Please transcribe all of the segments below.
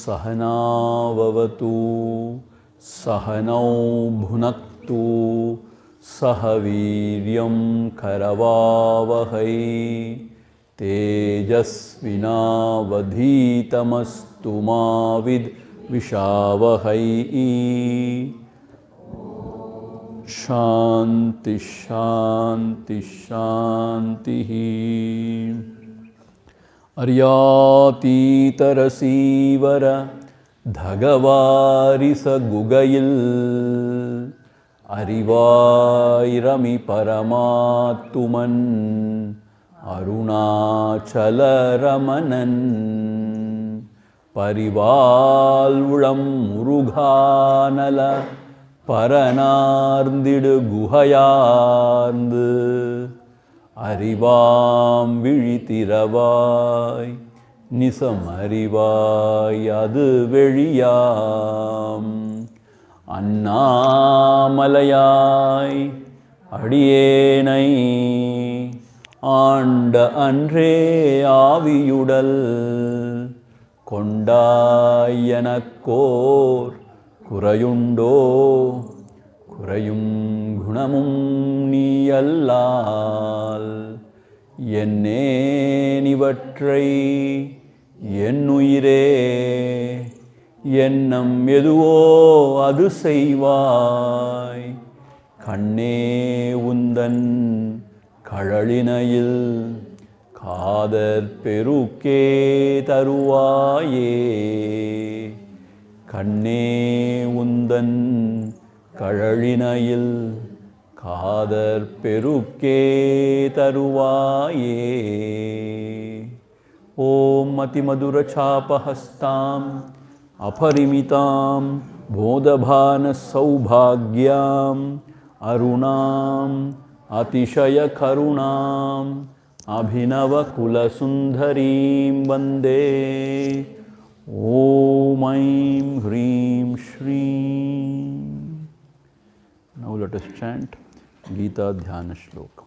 Sahanavavatu Sahanau Bhunaktu Sahaviryam Karavavahai Tejasvinavadhitamastu mavid Vishavahai. Shanti Shanti Shanti. Aryatitarasivara Dhagavarisa Gugayil Arivairami Paramatuman Arunachala Ramanan Parivalulam Murughanala Paranarndidu Guhayarndu Arivam Vizhitiravai Nisam Arivai Adu Veliyam Annamalayai Adiyenai Anda Andre Aviyudal Kondayanakor Kurayundo Kurayum Gunamum Niyallal Yennenivatrai Yennuyire Yennam Yeduvo Adu Seivai Kanne Undan Kadalinayil Kadar Peruke Taruvaye Kanne Undan Kadalinayil Kadar Peruke Taruvaye. Om Matimadura Chapahastam Aparimitam Bodhabhana Saubhagyam Arunam Atishaya Karunam Abhinava Kula Sundarim Vande. Om Aim Hrim Shrim. Now let us chant Gita Dhyana Shloka.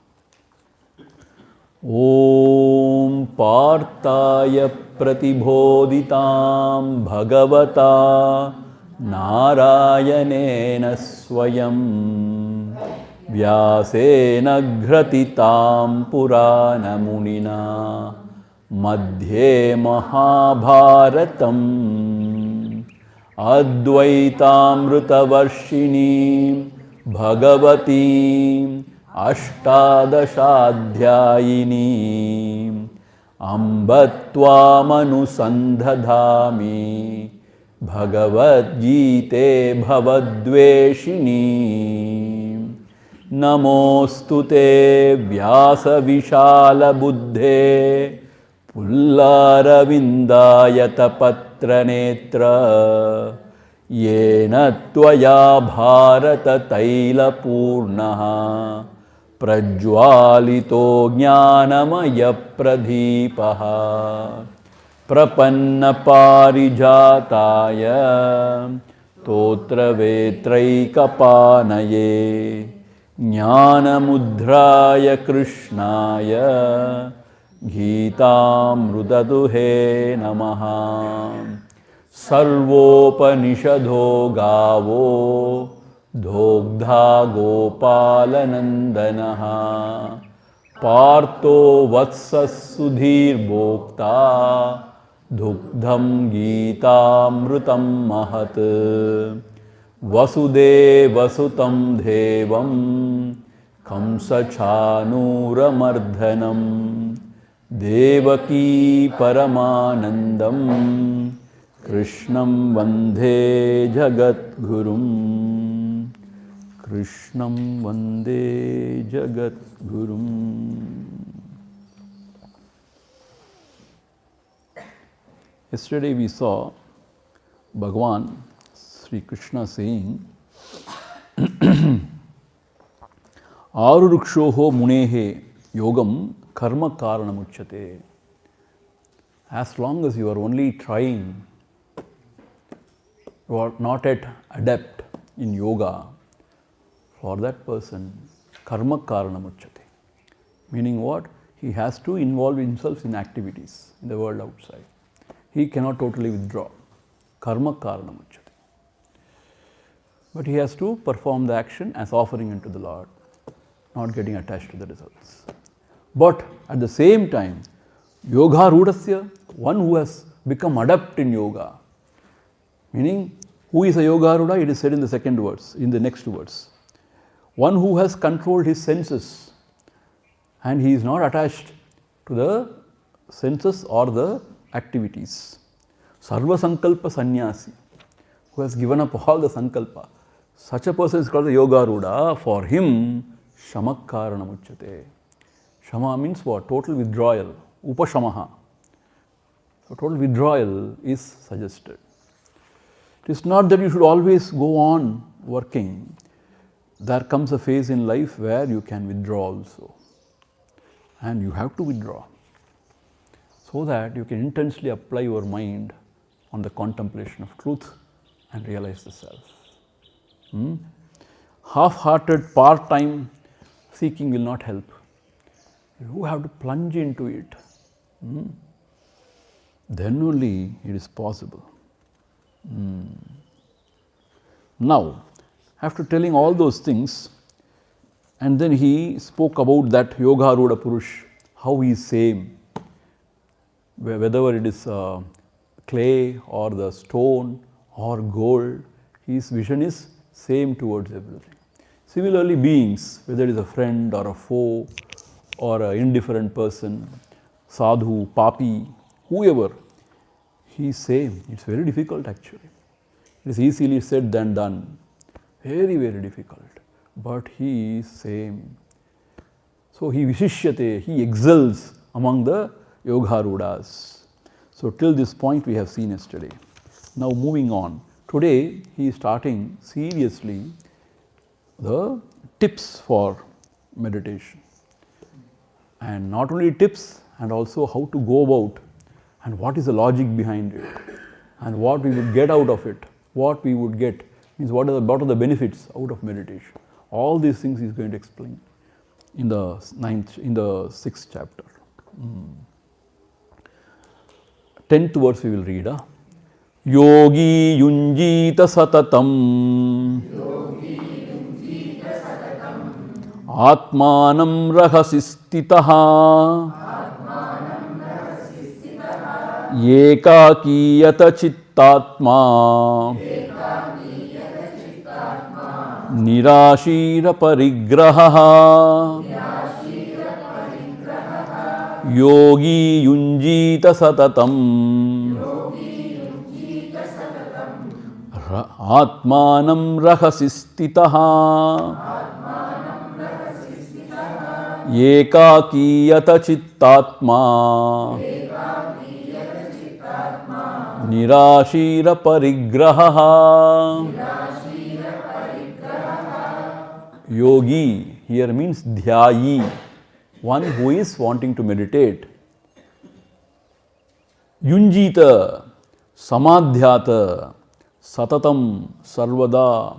Om Partaya Pratibhoditam Bhagavata Narayanena Swayam Vyasena Gratitam Purana Munina Madhye Mahabharatam Advaitamrutavarshini Bhagavati Ashtadashadhyayini Ambatvamanusanddhadhami Bhagavad Gita Bhavadveshini Namostute Vyasa Vishala Buddhe Pullaravindayata Patranetra Yena Tvaya Bharata Taila Purnaha Prajwalito Jnanamaya Pradhipaha Prapanna Parijataya Totra Vetraikapanaye Jnanamudraya Krishnaya Gītāmrutaduhe namaha. Sarvopanishadho gavo Dogdha Gopalanandanaha Partho Vatsas Sudhir Bhokta Dugdham Gītāmrutam Mahat Vasudevasutam Devam Kamsachanūramardhanam Devaki Paramanandam Krishnam Vande Jagat Gurum. Krishnam Vande Jagat Gurum. Yesterday we saw Bhagavan Sri Krishna saying Arurukshoho munehe yogam karma karanamuchyate. As long as you are only trying, you are not yet adept in yoga, for that person karma karanamuchyate. Meaning what? He has to involve himself in activities in the world outside. He cannot totally withdraw. karma karanamuchyate. But he has to perform the action as offering unto the Lord, not getting attached to the results. But at the same time, yoga rudasya, one who has become adept in yoga, meaning who is a yoga ruda? It is said in the second verse, in the next verse. One who has controlled his senses and he is not attached to the senses or the activities. Sarva sankalpa sannyasi, who has given up all the sankalpa. Such a person is called the yoga ruda. For him, shamak karanamuchyate. Shama means what? Total withdrawal. Upashamaha. So total withdrawal is suggested. It is not that you should always go on working. There comes a phase in life where you can withdraw also. And you have to withdraw, so that you can intensely apply your mind on the contemplation of truth and realize the self. Half-hearted, part-time seeking will not help. You have to plunge into it. Then only it is possible. Now, after telling all those things, and then he spoke about that Yoga Ruda Purush, how he is same, whether it is clay or the stone or gold, his vision is same towards everything. Similarly, beings, whether it is a friend or a foe or an indifferent person, sadhu, papi, whoever, he is same. It's very difficult actually. It is easily said than done. Very, very difficult. But he is same. So he vishishyate, he excels among the yoga rudas. So till this point we have seen yesterday. Now moving on. Today he is starting seriously the tips for meditation. And not only tips, and also how to go about and what is the logic behind it and what we would get out of it. What we would get means what are the benefits out of meditation. All these things he is going to explain in the 6th chapter. 10th verse we will read. Yogi yunjita satatam Atmanam rahasistitaha Ekakiyata chittatma Nirashira parigraha Yogi yunjita satatam Atmanam rahasistitaha Ekakiyata chittatma Nirashira parigraha. Yogi here means dhyayi, one who is wanting to meditate. Yunjita, samadhyata, satatam, sarvada.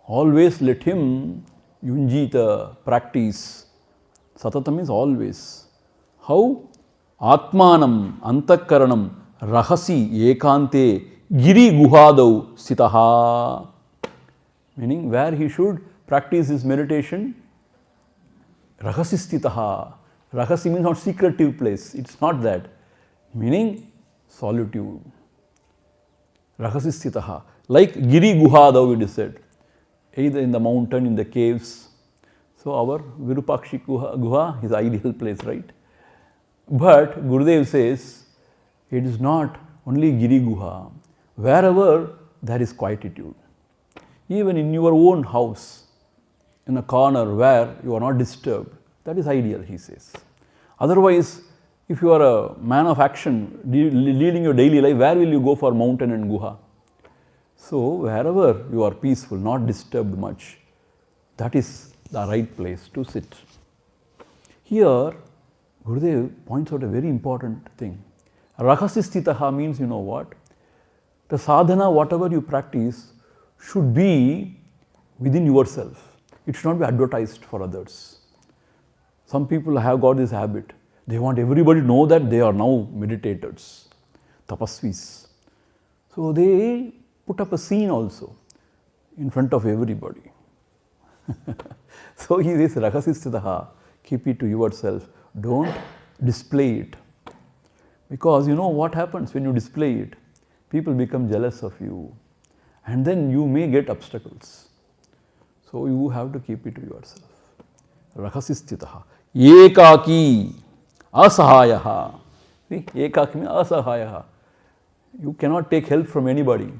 Always let him yunjita, practice. Satatam means always. How? Atmanam, antakaranam, rahasi, ekante, giri guhadau, sitaha. Meaning where he should practice his meditation. Rahasistitaha. Rahasi means not secretive place. It's not that. Meaning solitude. Rahasistitaha. Like giri guhadau it is said. Either in the mountain, in the caves. So our Virupakshi Guha is ideal place, right? But Gurudev says it is not only Giri Guha. Wherever there is quietude. Even in your own house, in a corner where you are not disturbed, that is ideal, he says. Otherwise, if you are a man of action, leading your daily life, where will you go for mountain and guha? So, wherever you are peaceful, not disturbed much, that is the right place to sit. Here, Gurudev points out a very important thing. Rahasistitaha means, you know what? The sadhana, whatever you practice, should be within yourself. It should not be advertised for others. Some people have got this habit. They want everybody to know that they are now meditators, tapasvis. So they put up a scene also in front of everybody. So he says, Rahasistitaha, keep it to yourself. Don't display it. Because you know what happens when you display it? People become jealous of you. And then you may get obstacles. So you have to keep it to yourself. Rahasistitaha. Ekaki asahayaha. See, ekaki means asahayaha. You cannot take help from anybody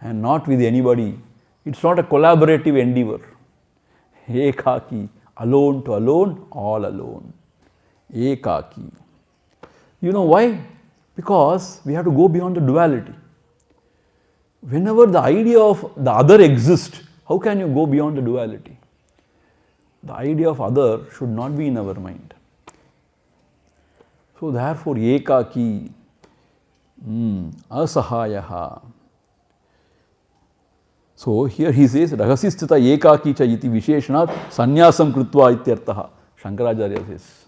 and not with anybody. It's not a collaborative endeavor. Ekaki, alone to alone, all alone. Ekaki. You know why? Because we have to go beyond the duality. Whenever the idea of the other exists, how can you go beyond the duality? The idea of other should not be in our mind. So therefore, ekaki, asahayaha. So here he says, Rahasistita ekaki cha iti visheshanat sannyasam krutva ityartaha. Shankaracharya says.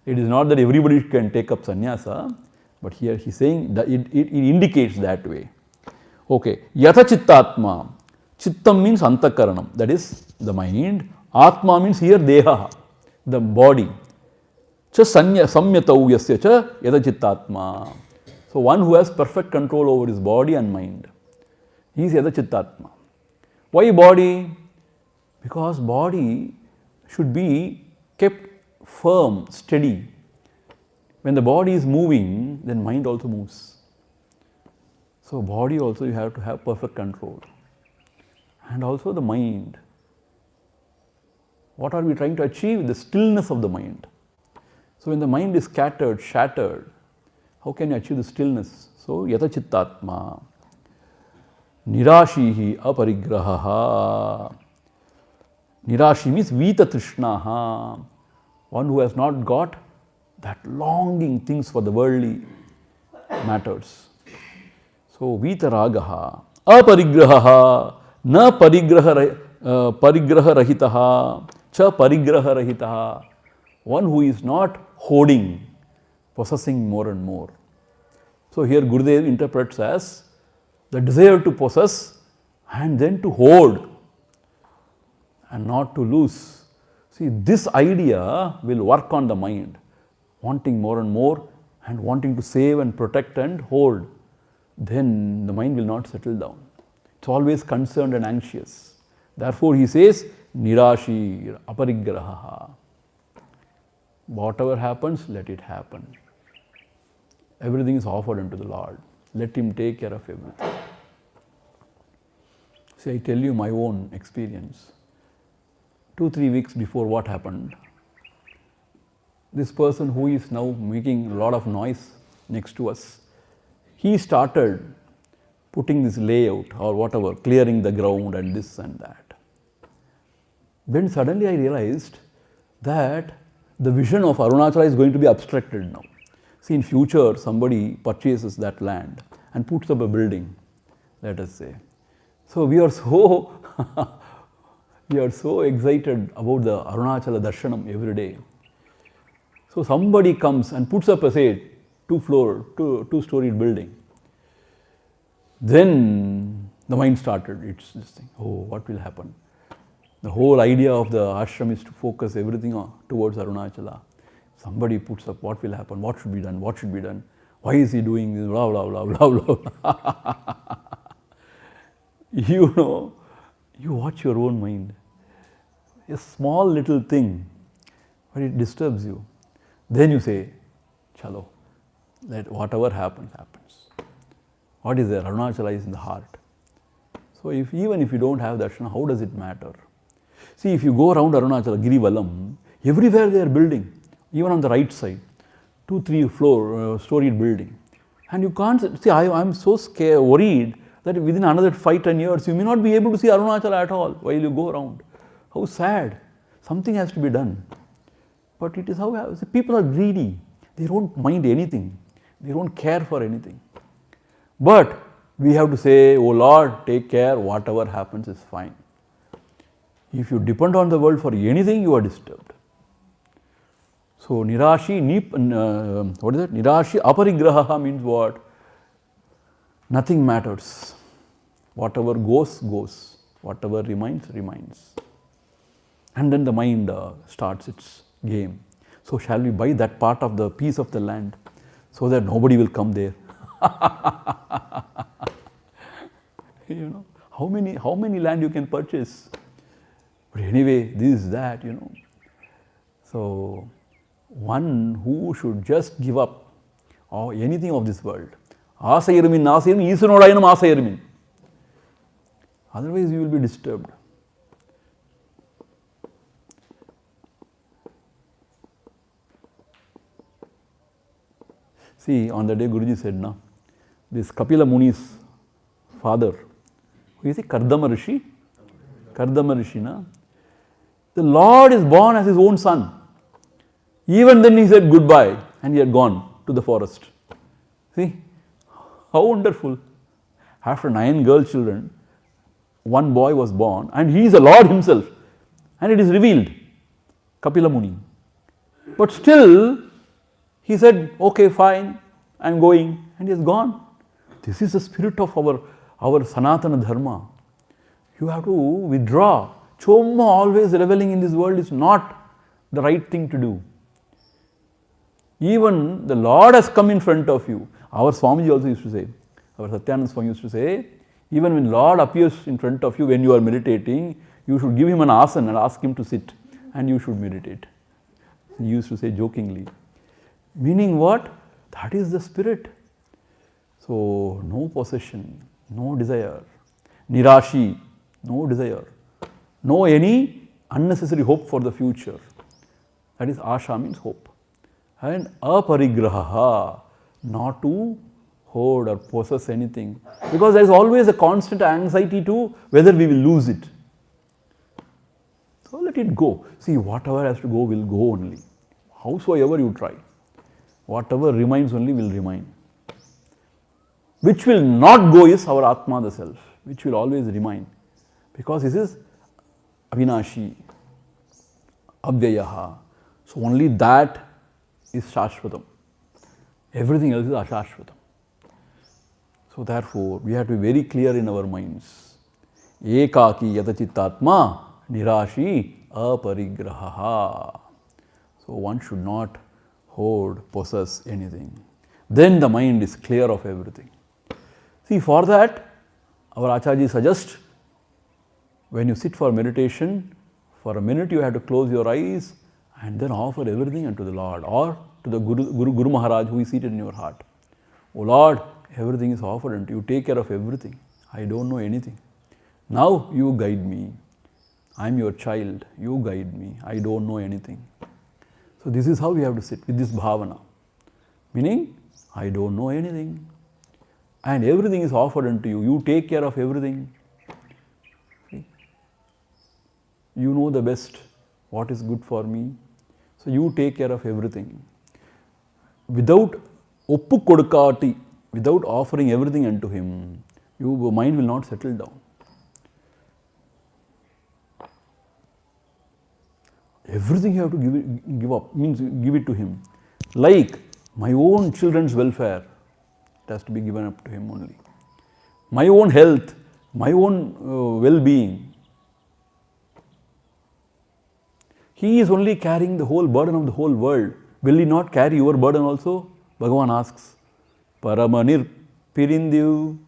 It is not that everybody can take up sannyasa, but here he is saying that it indicates that way. Okay. Yatha chittatma. Chittam means antakaranam, that is the mind. Atma means here deha, the body. Cha samyatau yasya cha yatha chittatma. So one who has perfect control over his body and mind. He is yatha chittatma. Why body? Because body should be kept firm, steady. When the body is moving, then mind also moves. So body also you have to have perfect control. And also the mind. What are we trying to achieve? The stillness of the mind. So when the mind is scattered, shattered, how can you achieve the stillness? So yatha chittatma. Nirashihi aparigrahaha. Nirashi means vita trishnaha. One who has not got that longing things for the worldly matters. So vita ragaha. Aparigrahaha. Na parigraha rahitaha. Cha parigraha rahitaha. One who is not hoarding, possessing more and more. So here Gurudev interprets as the desire to possess and then to hoard and not to lose. See, this idea will work on the mind, wanting more and more and wanting to save and protect and hold. Then the mind will not settle down. It's always concerned and anxious. Therefore he says, Nirashi aparigraha. Whatever happens, let it happen. Everything is offered unto the Lord. Let Him take care of everything. See, I tell you my own experience. 2-3 weeks before what happened, this person who is now making a lot of noise next to us, he started putting this layout or whatever, clearing the ground and this and that. Then suddenly I realized that the vision of Arunachala is going to be abstracted now. See, in future somebody purchases that land and puts up a building, let us say. So we are so we are so excited about the Arunachala Darshanam every day. So somebody comes and puts up a, say, two-storied building. Then the mind started, it's this thing, oh, what will happen? The whole idea of the ashram is to focus everything towards Arunachala. Somebody puts up, what will happen? What should be done? What should be done? Why is he doing this? Blah, blah, blah, blah, blah. You know, you watch your own mind. A small little thing, but it disturbs you. Then you say, chalo, let whatever happens, happens. What is there? Arunachala is in the heart. So even if you don't have darshan, how does it matter? See, if you go around Arunachala, Girivalam, everywhere they are building, even on the right side, 2-3 storied building. And you can't, see, I'm so scared, worried that within another 5-10 years, you may not be able to see Arunachala at all while you go around. How sad. Something has to be done. But it is how, see, people are greedy. They don't mind anything. They don't care for anything. But we have to say, oh Lord, take care, whatever happens is fine. If you depend on the world for anything, you are disturbed. So, Nirashi, what is it? Nirashi aparigraha means what? Nothing matters. Whatever goes, goes. Whatever remains, remains. And then the mind starts its game. So shall we buy that part of the piece of the land so that nobody will come there? You know, how many land you can purchase? But anyway, this, that, you know. So one who should just give up or anything of this world. Asayirmin, asayirmin, Isanodayanam asayirmin. Otherwise you will be disturbed. See, on the day Guruji said, na, this Kapila Muni's father, who is he? Kardama Rishi? Kardama Rishi, na? The Lord is born as his own son. Even then he said goodbye and he had gone to the forest. See, how wonderful. After 9 girl children, one boy was born and he is the Lord himself. And it is revealed, Kapila Muni. But still, he said, okay, fine, I am going, and he has gone. This is the spirit of our Sanatana Dharma. You have to withdraw. Chomma always reveling in this world is not the right thing to do. Even the Lord has come in front of you. Our Swamiji also used to say, our Satyananda Swami used to say, even when Lord appears in front of you when you are meditating, you should give him an asana and ask him to sit, and you should meditate. He used to say jokingly. Meaning what? That is the spirit. So, no possession, no desire, nirashi, no desire, no any unnecessary hope for the future. That is asha, means hope. And aparigraha, not to hoard or possess anything, because there is always a constant anxiety to whether we will lose it. So let it go. See, whatever has to go will go only. Howsoever you try. Whatever remains only will remain. Which will not go is our Atma, the self, which will always remain. Because this is avinashi, abhyayaha. So only that is shashvatam. Everything else is ashashvatam. So therefore, we have to be very clear in our minds. Ekaki yatachittatma nirashi aparigraha. So one should not hoard, possess anything. Then the mind is clear of everything. See, for that, our Acharya suggests, when you sit for meditation, for a minute you have to close your eyes and then offer everything unto the Lord or to the Guru Maharaj who is seated in your heart. Oh Lord, everything is offered unto you. Take care of everything. I don't know anything. Now you guide me. I am your child. You guide me. I don't know anything. So this is how we have to sit with this bhavana. Meaning, I don't know anything. And everything is offered unto you. You take care of everything. See? You know the best, what is good for me. So you take care of everything. Without oppu kodukati, without offering everything unto him, your mind will not settle down. Everything you have to give up, means give it to him. Like my own children's welfare, it has to be given up to him only. My own health, my own well-being. He is only carrying the whole burden of the whole world. Will he not carry your burden also? Bhagavan asks, Paramanir pirindiv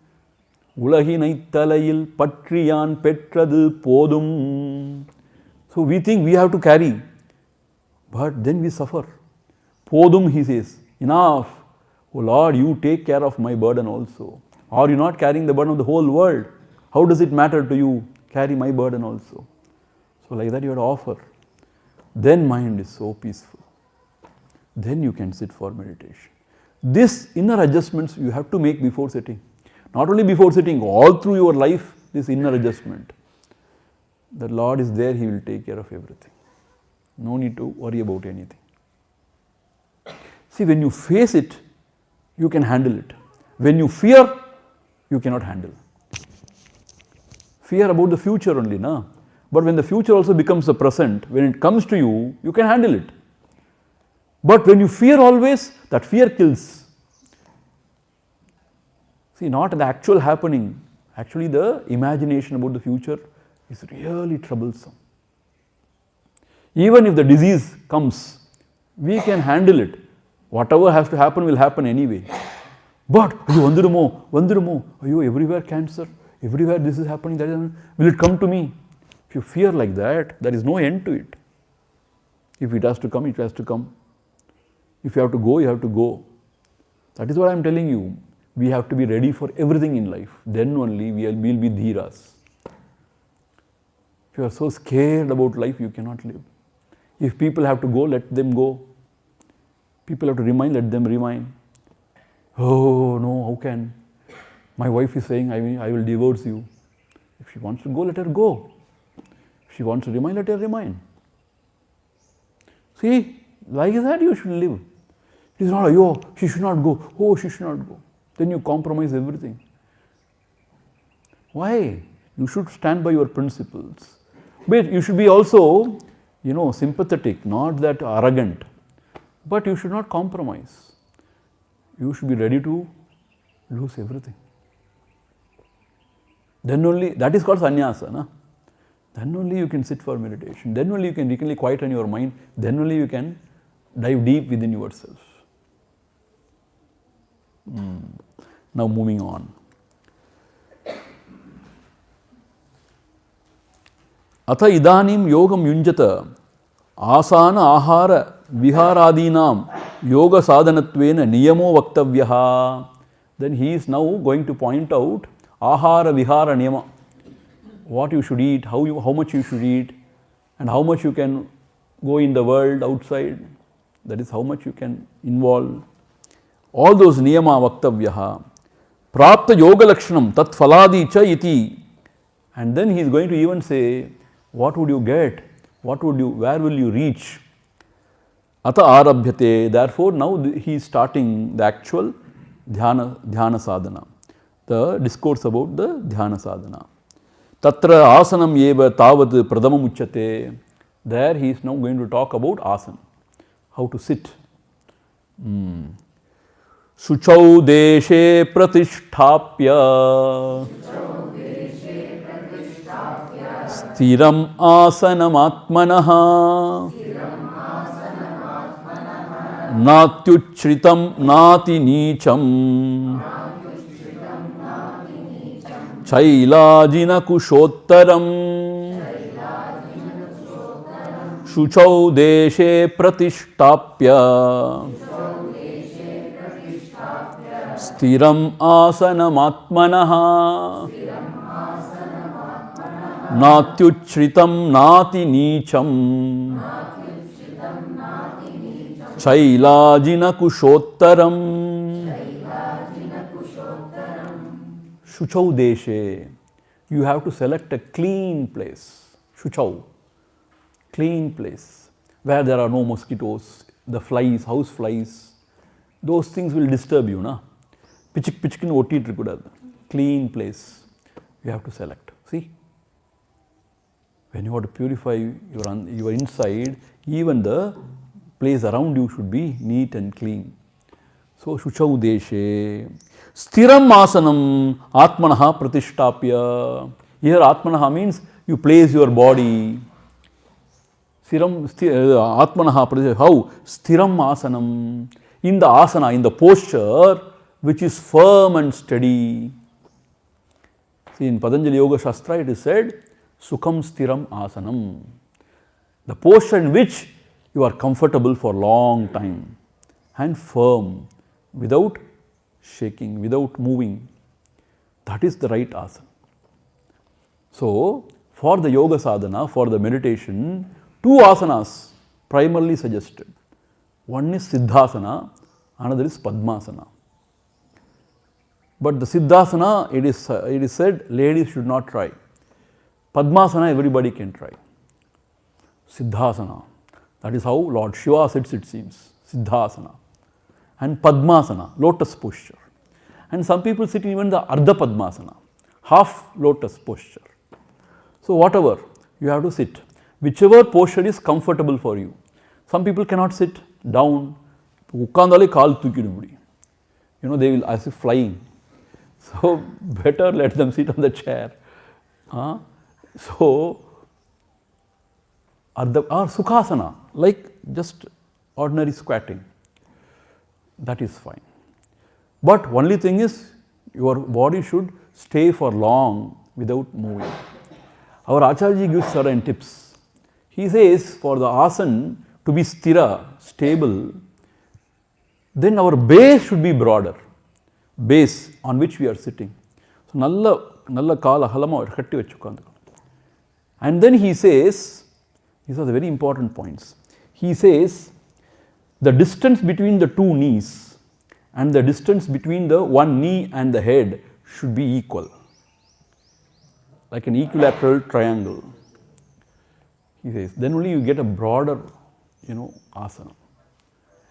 ulahinai talayil patriyan petradu podum. So we think we have to carry, but then we suffer. Podum, he says, enough. Oh Lord, you take care of my burden also. Or you are not carrying the burden of the whole world. How does it matter to you? Carry my burden also. So like that you have to offer. Then mind is so peaceful. Then you can sit for meditation. This inner adjustments you have to make before sitting. Not only before sitting, all through your life, this inner adjustment. The Lord is there, He will take care of everything. No need to worry about anything. See, when you face it, you can handle it. When you fear, you cannot handle. Fear about the future only, na? But when the future also becomes the present, when it comes to you, you can handle it. But when you fear always, that fear kills. See, not the actual happening, actually the imagination about the future is really troublesome. Even if the disease comes, we can handle it. Whatever has to happen will happen anyway. But, everywhere cancer, everywhere this is happening, that is happening. Will it come to me? If you fear like that, there is no end to it. If it has to come, it has to come. If you have to go, you have to go. That is what I am telling you. We have to be ready for everything in life. Then only we will be dhiras. If you are so scared about life, you cannot live. If people have to go, let them go. People have to remain, let them remain. Oh no, how can? My wife is saying, I will divorce you. If she wants to go, let her go. If she wants to remain, let her remain. See, like that you should live. It is not, oh, she should not go. Oh, she should not go. Then you compromise everything. Why? You should stand by your principles. But you should be also, sympathetic, not that arrogant. But you should not compromise. You should be ready to lose everything. Then only, that is called sannyasa. Na? Then only you can sit for meditation. Then only you can really quieten your mind. Then only you can dive deep within yourself. Now moving on. Atha idanim yogam yunjata asana ahara viharadinam yoga sadhanatvena niyamo vaktavyaha. Then he is now going to point out ahara vihara niyama. What you should eat, how much you should eat, and how much you can go in the world outside. That is how much you can involve. All those niyama vaktavyaha. Prapta yoga lakshanam tat phaladi cha iti. And then he is going to even say, what would you get? Where will you reach? Ata arabhyate. Therefore, now he is starting the actual dhyana sadhana. The discourse about the dhyana sadhana. Tatra asanam eva tavat pradamam uchyate. There he is now going to talk about asana. How to sit. Suchau deshe pratisthapya stiram asanam atmanaha natyuchritam nati nicham chailajina kushottaram Shuchau deshe pratisthapya stiram asanam atmanaha natyuchritam nati nicham chailajina kushottaram. Shuchau deshe. You have to select a clean place. Shuchau. Clean place. Where there are no mosquitoes, the flies, house flies. Those things will disturb you, na? Pichik pichikin otti irukudadu. Clean place. You have to select. See? When you want to purify your inside, even the place around you should be neat and clean. So, Shuchau deshe. Stiram asanam atmanaha pratishtapya. Here atmanaha means you place your body. Stiram atmanaha pratishtapya. How? Stiram asanam. In the asana, in the posture which is firm and steady. See, in Patanjali Yoga Shastra it is said, Sukham stiram asanam. The posture in which you are comfortable for a long time and firm, without shaking, without moving. That is the right asana. So, for the yoga sadhana, for the meditation, two asanas primarily suggested. One is Siddhasana, another is Padmasana. But the Siddhasana, it is said, ladies should not try. Padmasana, everybody can try. Siddhasana, that is how Lord Shiva sits, it seems. Siddhasana. And Padmasana, lotus posture. And some people sit even the Ardha Padmasana, half lotus posture. So, whatever, you have to sit. Whichever posture is comfortable for you. Some people cannot sit down. Ukkandale kaal thukidumudi. They will as if flying. So better let them sit on the chair. So, or sukhasana, like just ordinary squatting, that is fine. But only thing is, your body should stay for long without moving. Our Acharya gives certain tips. He says for the asana to be sthira, stable, then our base should be broader, base on which we are sitting. So, nalla kaala halama katti vechukkandu. And then he says, these are the very important points. He says, the distance between the two knees and the distance between the one knee and the head should be equal, like an equilateral triangle. He says, then only you get a broader, asana.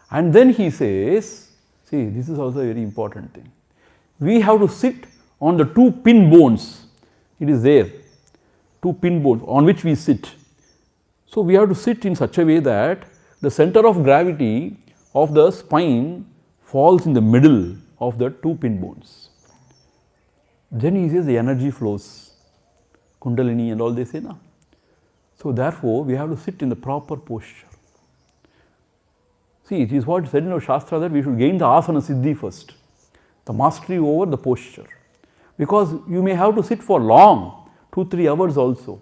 And then he says, see, this is also a very important thing. We have to sit on the two pin bones. It is there, two pin bones on which we sit. So we have to sit in such a way that the center of gravity of the spine falls in the middle of the two pin bones. Then he says the energy flows, Kundalini and all they say na. So therefore we have to sit in the proper posture. See, it is what said in our Shastra that we should gain the asana siddhi first, the mastery over the posture. Because you may have to sit for long, 2-3 hours also.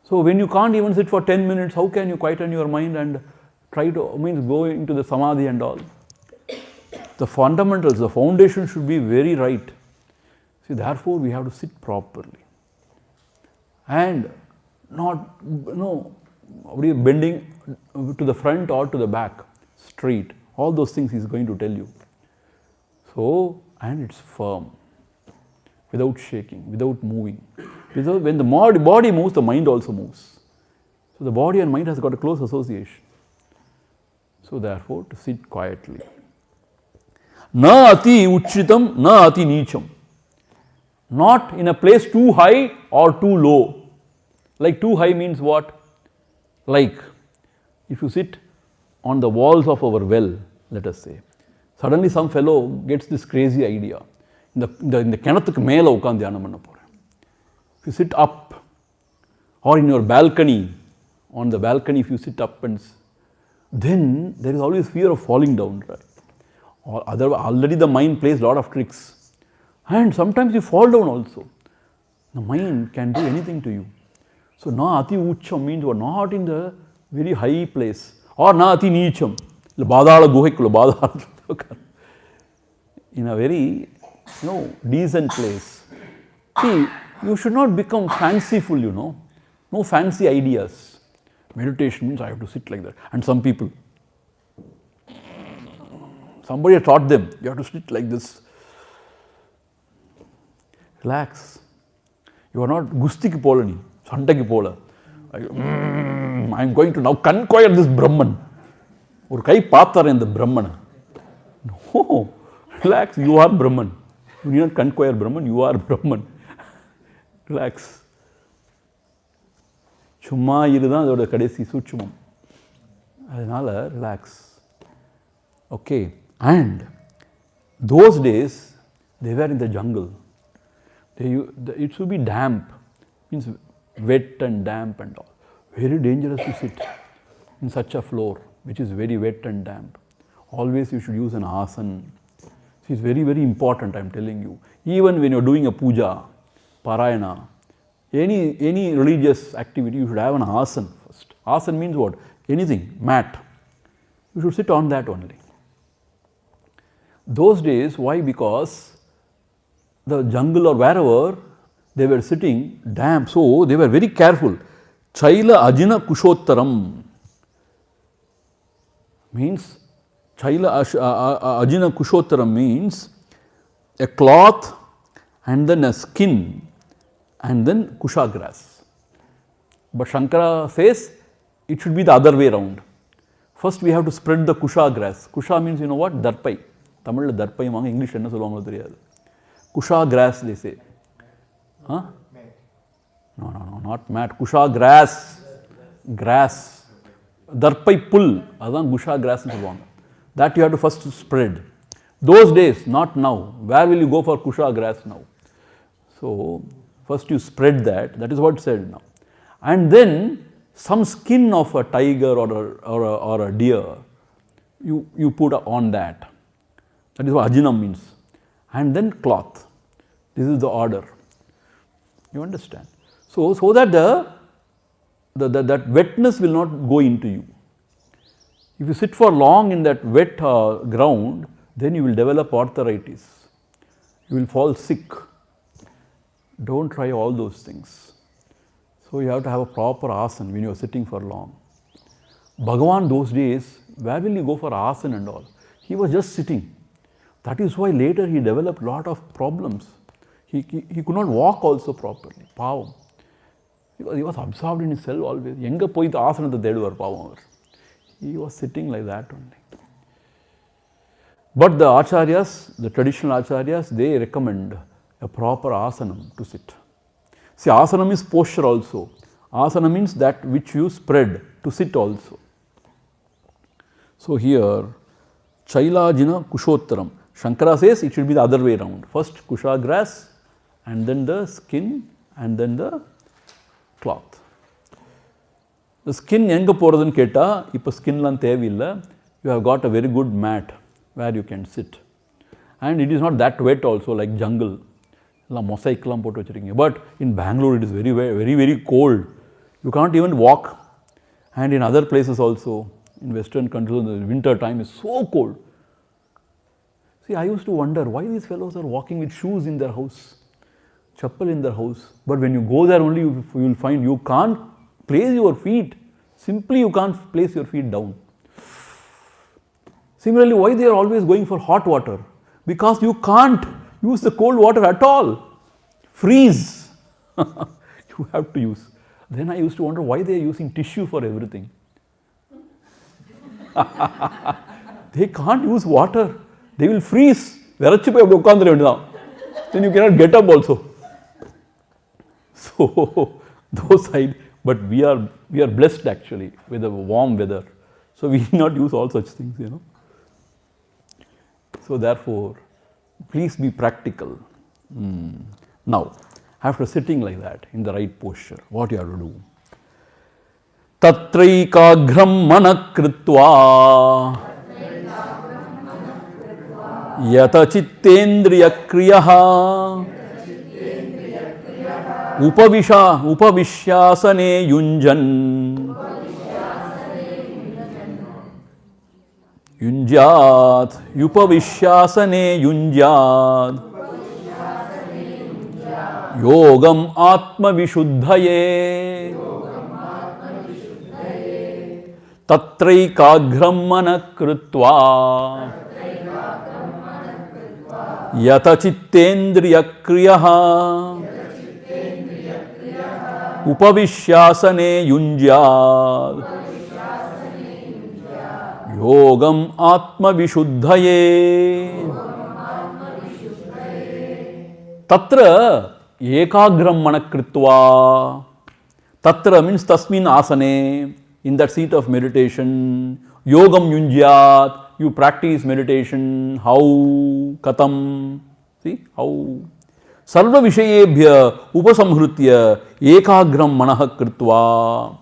So when you can't even sit for 10 minutes, how can you quieten your mind and try to, go into the samadhi and all? The fundamentals, the foundation should be very right. See, therefore we have to sit properly. And not, bending to the front or to the back, straight. All those things he is going to tell you. So, and it's firm, without shaking, without moving. Because when the body moves, the mind also moves. So the body and mind has got a close association. So therefore, to sit quietly. Na ati uchitam, na ati nicham. Not in a place too high or too low. Like too high means what? Like if you sit on the walls of our well, let us say, suddenly some fellow gets this crazy idea. In the kiணத்துக்கு மேல உட்கார்ந்து தியானம் பண்ண போறேன். If you sit up, or in your balcony, on the balcony if you sit up, and then there is always fear of falling down, right? Or already the mind plays a lot of tricks, and sometimes you fall down also. The mind can do anything to you. So na ati ucham means you are not in the very high place, or na ati nicham, in a very decent place. See, you should not become fanciful, no fancy ideas. Meditation means I have to sit like that. And some people, somebody had taught them, you have to sit like this. Relax. You are not gustiki polani, santaki pola. I am going to now conquer this Brahman. Or kai pathar in the Brahman. No, relax, you are Brahman. You need not conquer Brahman, you are Brahman. Relax. சும்மா இதுதான் அதோட கடைசி சூட்சுமம். அதனால relax. Okay. And those days they were in the jungle. It should be damp, means wet and damp and all. Very dangerous to sit in such a floor which is very wet and damp. Always you should use an asana. It's very, very important, I am telling you. Even when you are doing a puja, parayana, any religious activity, you should have an asana first. Asana means what? Anything, mat. You should sit on that only. Those days, why? Because the jungle or wherever they were sitting damp, so they were very careful. Chaila ajina kushottaram means, Chaila ajina kushottaram means a cloth and then a skin and then kusha grass. But Shankara says it should be the other way around. First we have to spread the kusha grass. Kusha means, what? Darpai. Tamil darpai vaanga, English enna solluvaanga theriyadu. Kusha grass they say. Huh? No, not mat. Kusha grass. Grass. Darpai pull. Adhan kusha grass nu solluvaanga. That you have to first spread. Those days, not now. Where will you go for kusha grass now? So, first you spread that, that is what said now. And then some skin of a tiger or a deer, you put on that. That is what ajinam means. And then cloth. This is the order. You understand? So that that wetness will not go into you. If you sit for long in that wet ground, then you will develop arthritis. You will fall sick. Don't try all those things. So you have to have a proper asana when you are sitting for long. Bhagavan those days, where will you go for asana and all? He was just sitting. That is why later he developed lot of problems. He could not walk also properly. Pavam. He was absorbed in himself always. Yenga poithu asana theduvar pavam. He was sitting like that only. But the acharyas, the traditional acharyas, they recommend a proper asanam to sit. See, asanam is posture also. Asana means that which you spread to sit also. So here, Chailajina Kushottaram. Shankara says it should be the other way around. First kusha grass, and then the skin, and then the cloth. The skin enga poradun ketta, ipa skin lan thevilla, you have got a very good mat where you can sit. And it is not that wet also like jungle. Mosaic lam potu vechirukkinga. But in Bangalore it is very cold. You can't even walk. And in other places also, in western countries, in the winter time is so cold. See, I used to wonder why these fellows are walking with shoes in their house, chappal in their house. But when you go there only, you will find you can't place your feet. Simply you can't place your feet down. Similarly, why they are always going for hot water? Because you can't use the cold water at all. Freeze. You have to use. Then I used to wonder why they are using tissue for everything. They can't use water. They will freeze. Then you cannot get up also. So, those side, but we are blessed actually with the warm weather. So, we need not use all such things, you know. So, therefore, please be practical. Now, after sitting like that in the right posture, what you have to do? Tatraikagram manakritva yata chittendriya kriyaha upavishyasane yunjan yunjat upavishyasane yunjat yogam atma vishuddhaye tatraikagram manakritva yata chittendriya kriyaha upavishyasane yunjat yogam atma vishuddhaye tatra ekagram manakritva. Tatra means tasmin asane, in that seat of meditation. Yogam yunjyat, you practice meditation. How? Katam. See? How? Sarva vishayebhya upasamhrutya ekagram manah kritva.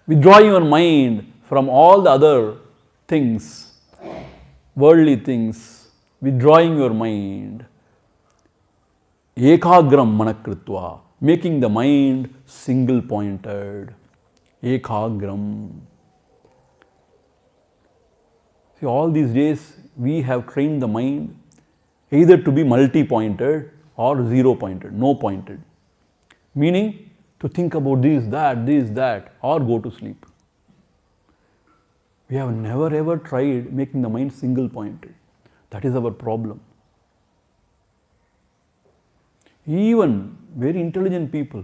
Withdrawing your mind from all the other things, worldly things, withdrawing your mind. Ekagram manakritva, making the mind single pointed. Ekagram. See, all these days we have trained the mind either to be multi-pointed or zero pointed, no pointed. Meaning to think about this, that, or go to sleep. We have never ever tried making the mind single pointed. That is our problem. Even very intelligent people,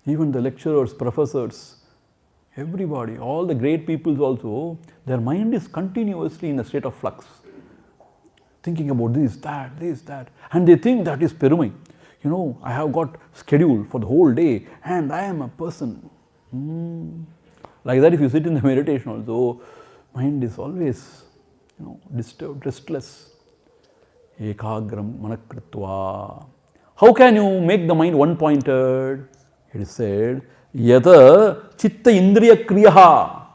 even the lecturers, professors, everybody, all the great people also, their mind is continuously in a state of flux. Thinking about this, that. And they think that is perumai. You know, I have got schedule for the whole day and I am a person. Like that if you sit in the meditation also, mind is always, disturbed, restless. Ekagram manakritva. How can you make the mind one-pointed? It is said, yata chitta indriya kriyaha.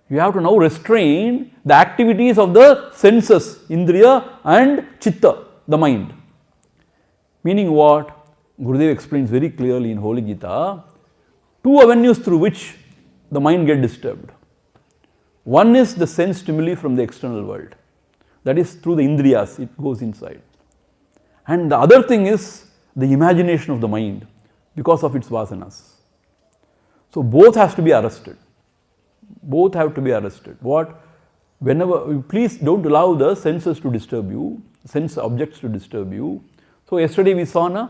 You have to now restrain the activities of the senses, indriya and chitta, the mind. Meaning what? Gurudev explains very clearly in Holy Gita, two avenues through which the mind gets disturbed. One is the sense stimuli from the external world. That is through the indriyas, it goes inside. And the other thing is the imagination of the mind because of its vasanas. So both has to be arrested. Both have to be arrested. What? Whenever, please don't allow the senses to disturb you, sense objects to disturb you. So yesterday we saw,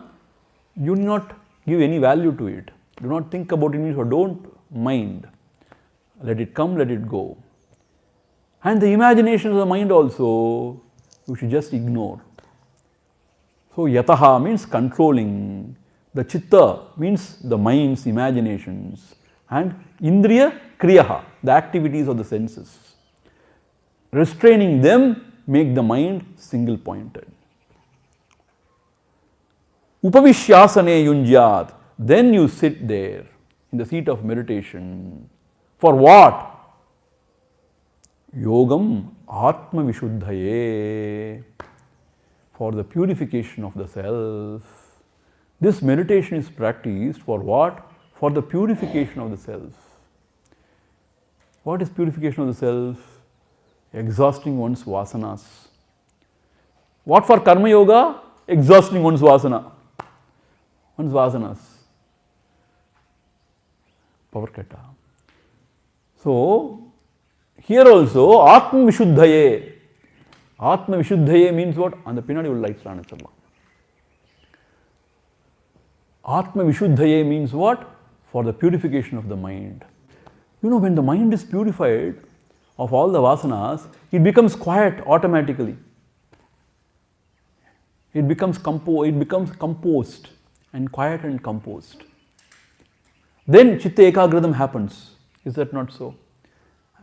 you do not give any value to it. Do not think about it, or don't mind. Let it come, let it go. And the imagination of the mind also, you should just ignore. So yataha means controlling. The chitta means the mind's imaginations. And indriya kriyaha, the activities of the senses. Restraining them make the mind single pointed. Upavishyasane yunjyat. Then you sit there in the seat of meditation. For what? Yogam Atma Vishuddhaye. For the purification of the self. This meditation is practiced for what? For the purification of the self. What is purification of the self? Exhausting one's vasanas. What for Karma Yoga? Exhausting one's vasana. One's vasanas. Power ketta. So, here also, Atma Vishuddhaye. Atma Vishuddhaye means what? On the pinadi will light Ranachala. Atma Vishuddhaye means what? For the purification of the mind. When the mind is purified of all the vasanas, it becomes quiet automatically. It becomes composed and quiet and composed. Then Chitta Ekagradam happens. Is that not so?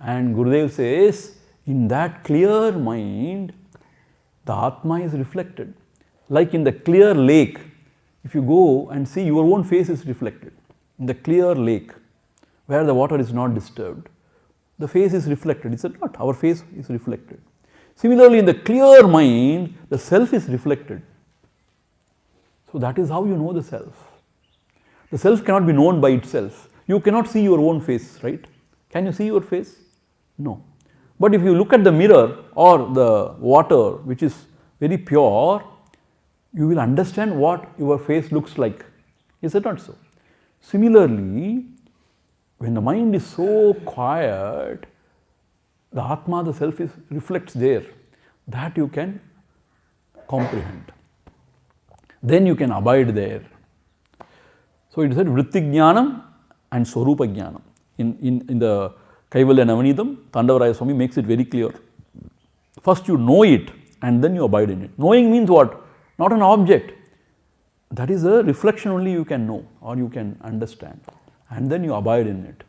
And Gurudev says, in that clear mind, the Atma is reflected. Like in the clear lake, if you go and see, your own face is reflected. In the clear lake, where the water is not disturbed, the face is reflected. Is it not? Our face is reflected. Similarly, in the clear mind, the self is reflected. So that is how you know the self. The self cannot be known by itself. You cannot see your own face, right? Can you see your face? No. But if you look at the mirror or the water, which is very pure, you will understand what your face looks like. Is it not so? Similarly, when the mind is so quiet, the Atma, the self, reflects there. That you can comprehend. Then you can abide there. So it is said Vritti Jnanam and Swarupa Jnanam. In the Kaivalya Navanitam, Tandavaraya Swami makes it very clear. First you know it and then you abide in it. Knowing means what? Not an object. That is a reflection only you can know or you can understand. And then you abide in it.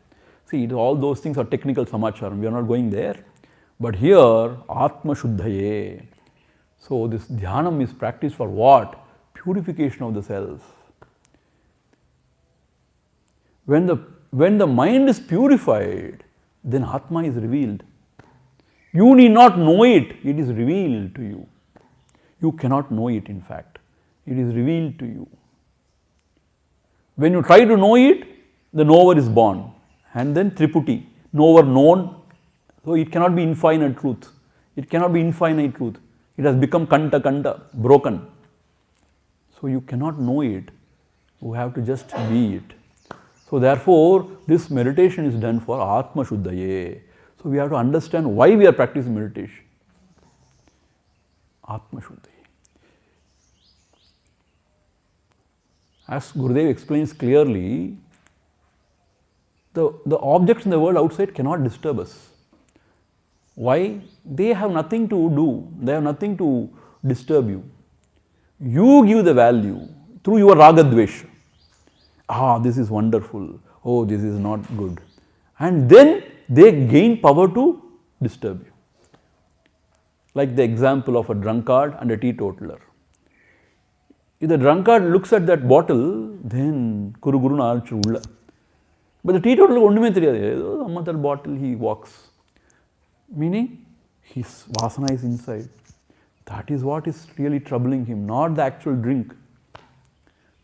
See, all those things are technical samacharam. We are not going there. But here, Atma Shuddhaye. So this dhyanam is practiced for what? Purification of the self. When the mind is purified, then Atma is revealed. You need not know it, it is revealed to you. You cannot know it, in fact. It is revealed to you. When you try to know it, the knower is born. And then Triputi, knower known. So it cannot be infinite truth. It cannot be infinite truth. It has become kanta, broken. So you cannot know it. You have to just be it. So therefore, this meditation is done for Atma Shuddhaye. So we have to understand why we are practicing meditation. Atma Shuddhaye. As Gurudev explains clearly, the objects in the world outside cannot disturb us. Why? They have nothing to do. They have nothing to disturb you. You give the value through your ragadvesha. This is wonderful. Oh, this is not good. And then they gain power to disturb you. like the example of a drunkard and a teetotaler. If the drunkard looks at that bottle, then Kuru Guru Naalchu. But the teetotaler ondume theriyadu. Amma that bottle he walks. Meaning his vasana is inside. That is what is really troubling him, not the actual drink.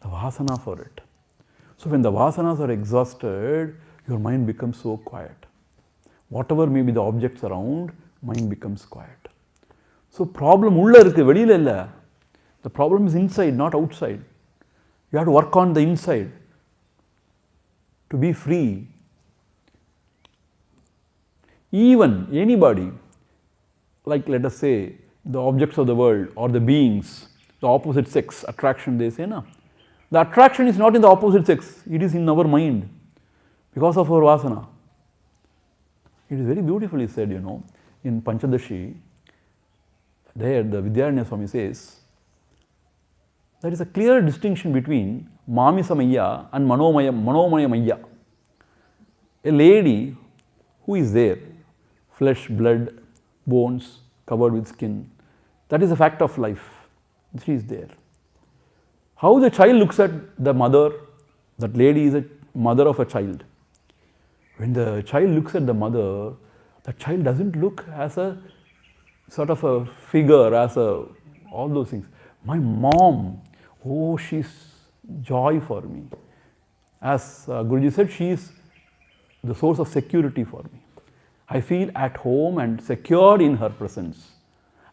The vasana for it. So when the vasanas are exhausted, your mind becomes so quiet. Whatever may be the objects around, mind becomes quiet. So problem ulla irukku, veliyila illa. The problem is inside, not outside. You have to work on the inside to be free. Even anybody, like let us say the objects of the world or the beings, the opposite sex, attraction they say, na? The attraction is not in the opposite sex, it is in our mind because of our vasana. It is very beautifully said, in Panchadashi, there the Vidya Swami says, there is a clear distinction between Mamisamaya and Manomayamaya. A lady who is there, flesh, blood, bones, covered with skin, that is a fact of life. She is there. How the child looks at the mother, that lady is a mother of a child. When the child looks at the mother, the child doesn't look as a sort of a figure, as a all those things. My mom, oh, she's joy for me. As Guruji said, she is the source of security for me. I feel at home and secured in her presence.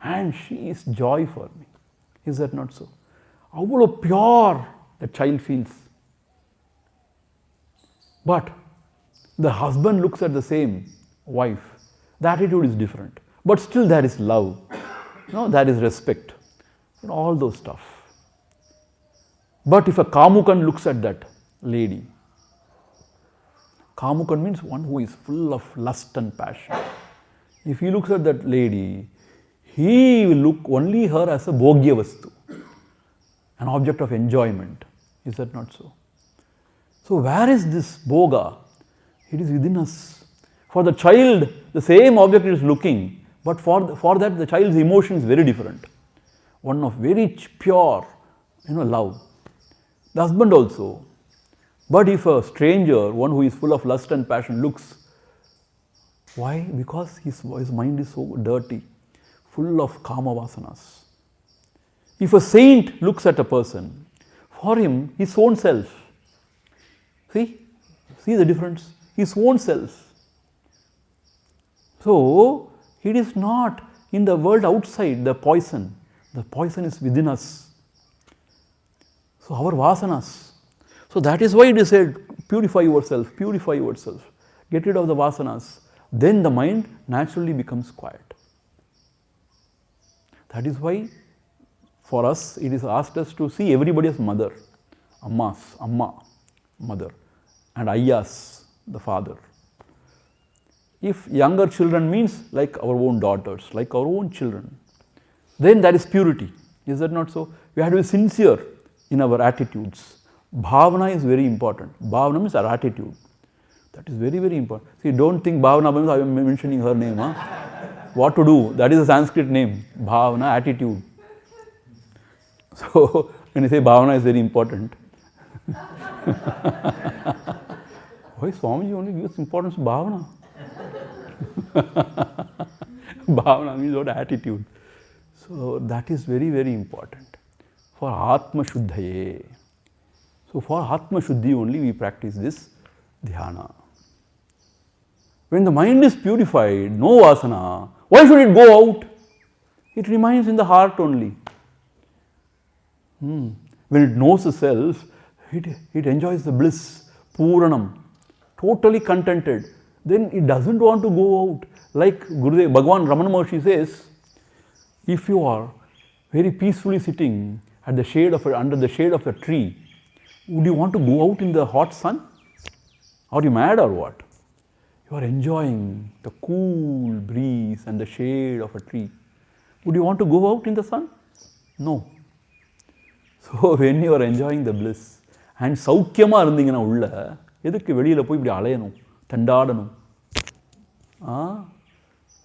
And she is joy for me. Is that not so? How pure the child feels. But the husband looks at the same wife. The attitude is different. But still there is love. There is respect. All those stuff. But if a Kamukan looks at that lady, Kamukan means one who is full of lust and passion. If he looks at that lady, he will look only her as a bhogya vastu, an object of enjoyment. Is that not so? So where is this bhoga? It is within us. For the child, the same object is looking, but for that the child's emotion is very different. One of very pure, love. The husband also. But if a stranger, one who is full of lust and passion looks, why? Because his mind is so dirty, full of kama vasanas. If a saint looks at a person, for him, his own self, see the difference? His own self. So, it is not in the world outside the poison. The poison is within us. So, our vasanas. So, that is why it is said, purify yourself, get rid of the vasanas. Then the mind naturally becomes quiet. That is why for us it is asked us to see everybody as mother, amma, mother, and ayas, the father. If younger children means like our own daughters, like our own children, then that is purity. Is that not so? We have to be sincere in our attitudes. Bhavana is very important. Bhavana means our attitude. That is very, very important. See, don't think Bhavana means I am mentioning her name. What to do? That is a Sanskrit name. Bhavana, attitude. So, when you say Bhavana is very important, why Swamiji only gives importance to Bhavana? Bhavana means what? Attitude. So, that is very, very important for Atma Shuddhaye. So, for Atma Shuddhi only we practice this dhyana. When the mind is purified, no vasana, why should it go out? It remains in the heart only. When it knows the self, it enjoys the bliss, Puranam, totally contented. Then it doesn't want to go out. Like Gurudev, Bhagavan Ramana Maharshi says, if you are very peacefully sitting at the shade of under the shade of a tree, would you want to go out in the hot sun? Are you mad or what? You are enjoying the cool breeze and the shade of a tree. Would you want to go out in the sun? No. So when you are enjoying the bliss and சௌக்கியமா இருந்தீங்கன்னா உள்ள எதுக்கு வெளியில போய் இப்படி அலையணும் தண்டாடணும்?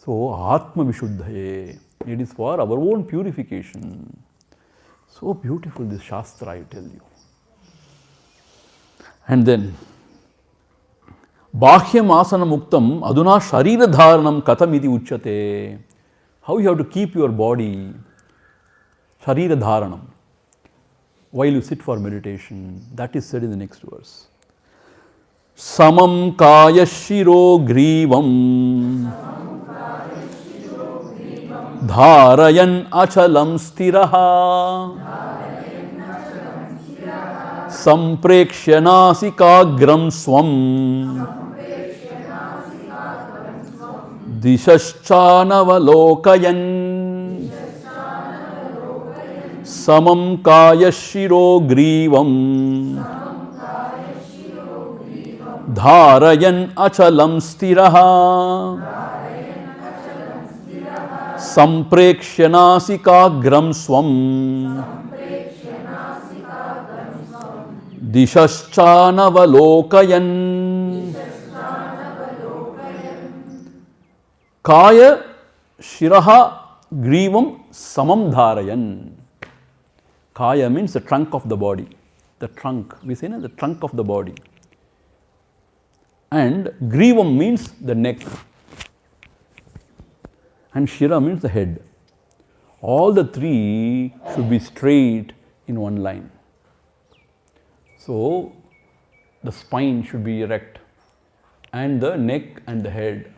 So ஆத்ம விஷுத்தயே. It is for our own purification. So beautiful this Shastra, I tell you. And then, Bahyam asana muktam aduna sharira dharanam katam iti uchyate. How you have to keep your body, sharira dharanam, while you sit for meditation. That is said in the next verse. Samam kaya shiro grivam dharayan achalam stiraha samprekshya nasikagram swam dishashchanavalokayan samam kaya shiro grivam dharayan achalam stiraha samprekshya nasikagram swam dishashchanavalokayan. Kaya shiraha grivam samam dharayan. Kaya means the trunk of the body. The trunk, we say the trunk of the body. And grivam means the neck. And shira means the head. All the three should be straight in one line. So, the spine should be erect and the neck and the head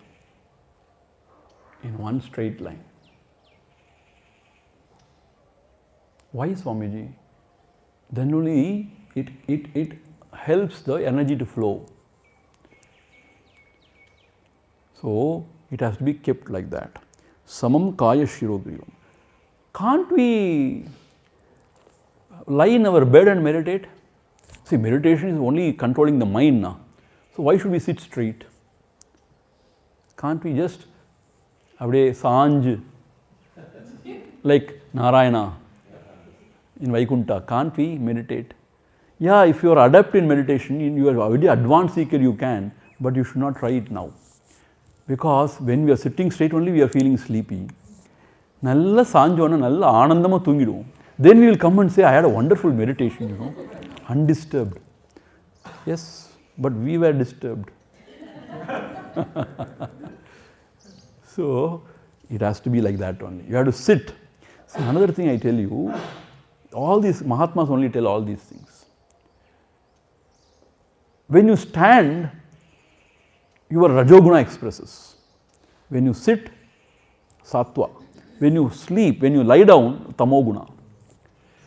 in one straight line. Why, Swamiji? Then only it helps the energy to flow. So, it has to be kept like that. Samam kaya shiro grivam. Can't we lie in our bed and meditate? See, meditation is only controlling the mind now. So, why should we sit straight? Can't we just avade sanj like Narayana in Vaikunta? Can't we meditate? Yeah, if you are adept in meditation, you are already advanced seeker, you can, but you should not try it now. Because when we are sitting straight only, we are feeling sleepy. Nalla sanjona, nalla anandama thungidu. Then we will come and say, I had a wonderful meditation, undisturbed. Yes, but we were disturbed. So, it has to be like that only. You have to sit. So, another thing I tell you, all these Mahatmas only tell all these things. When you stand, your Rajoguna expresses. When you sit, Sattva. When you sleep, when you lie down, Tamoguna.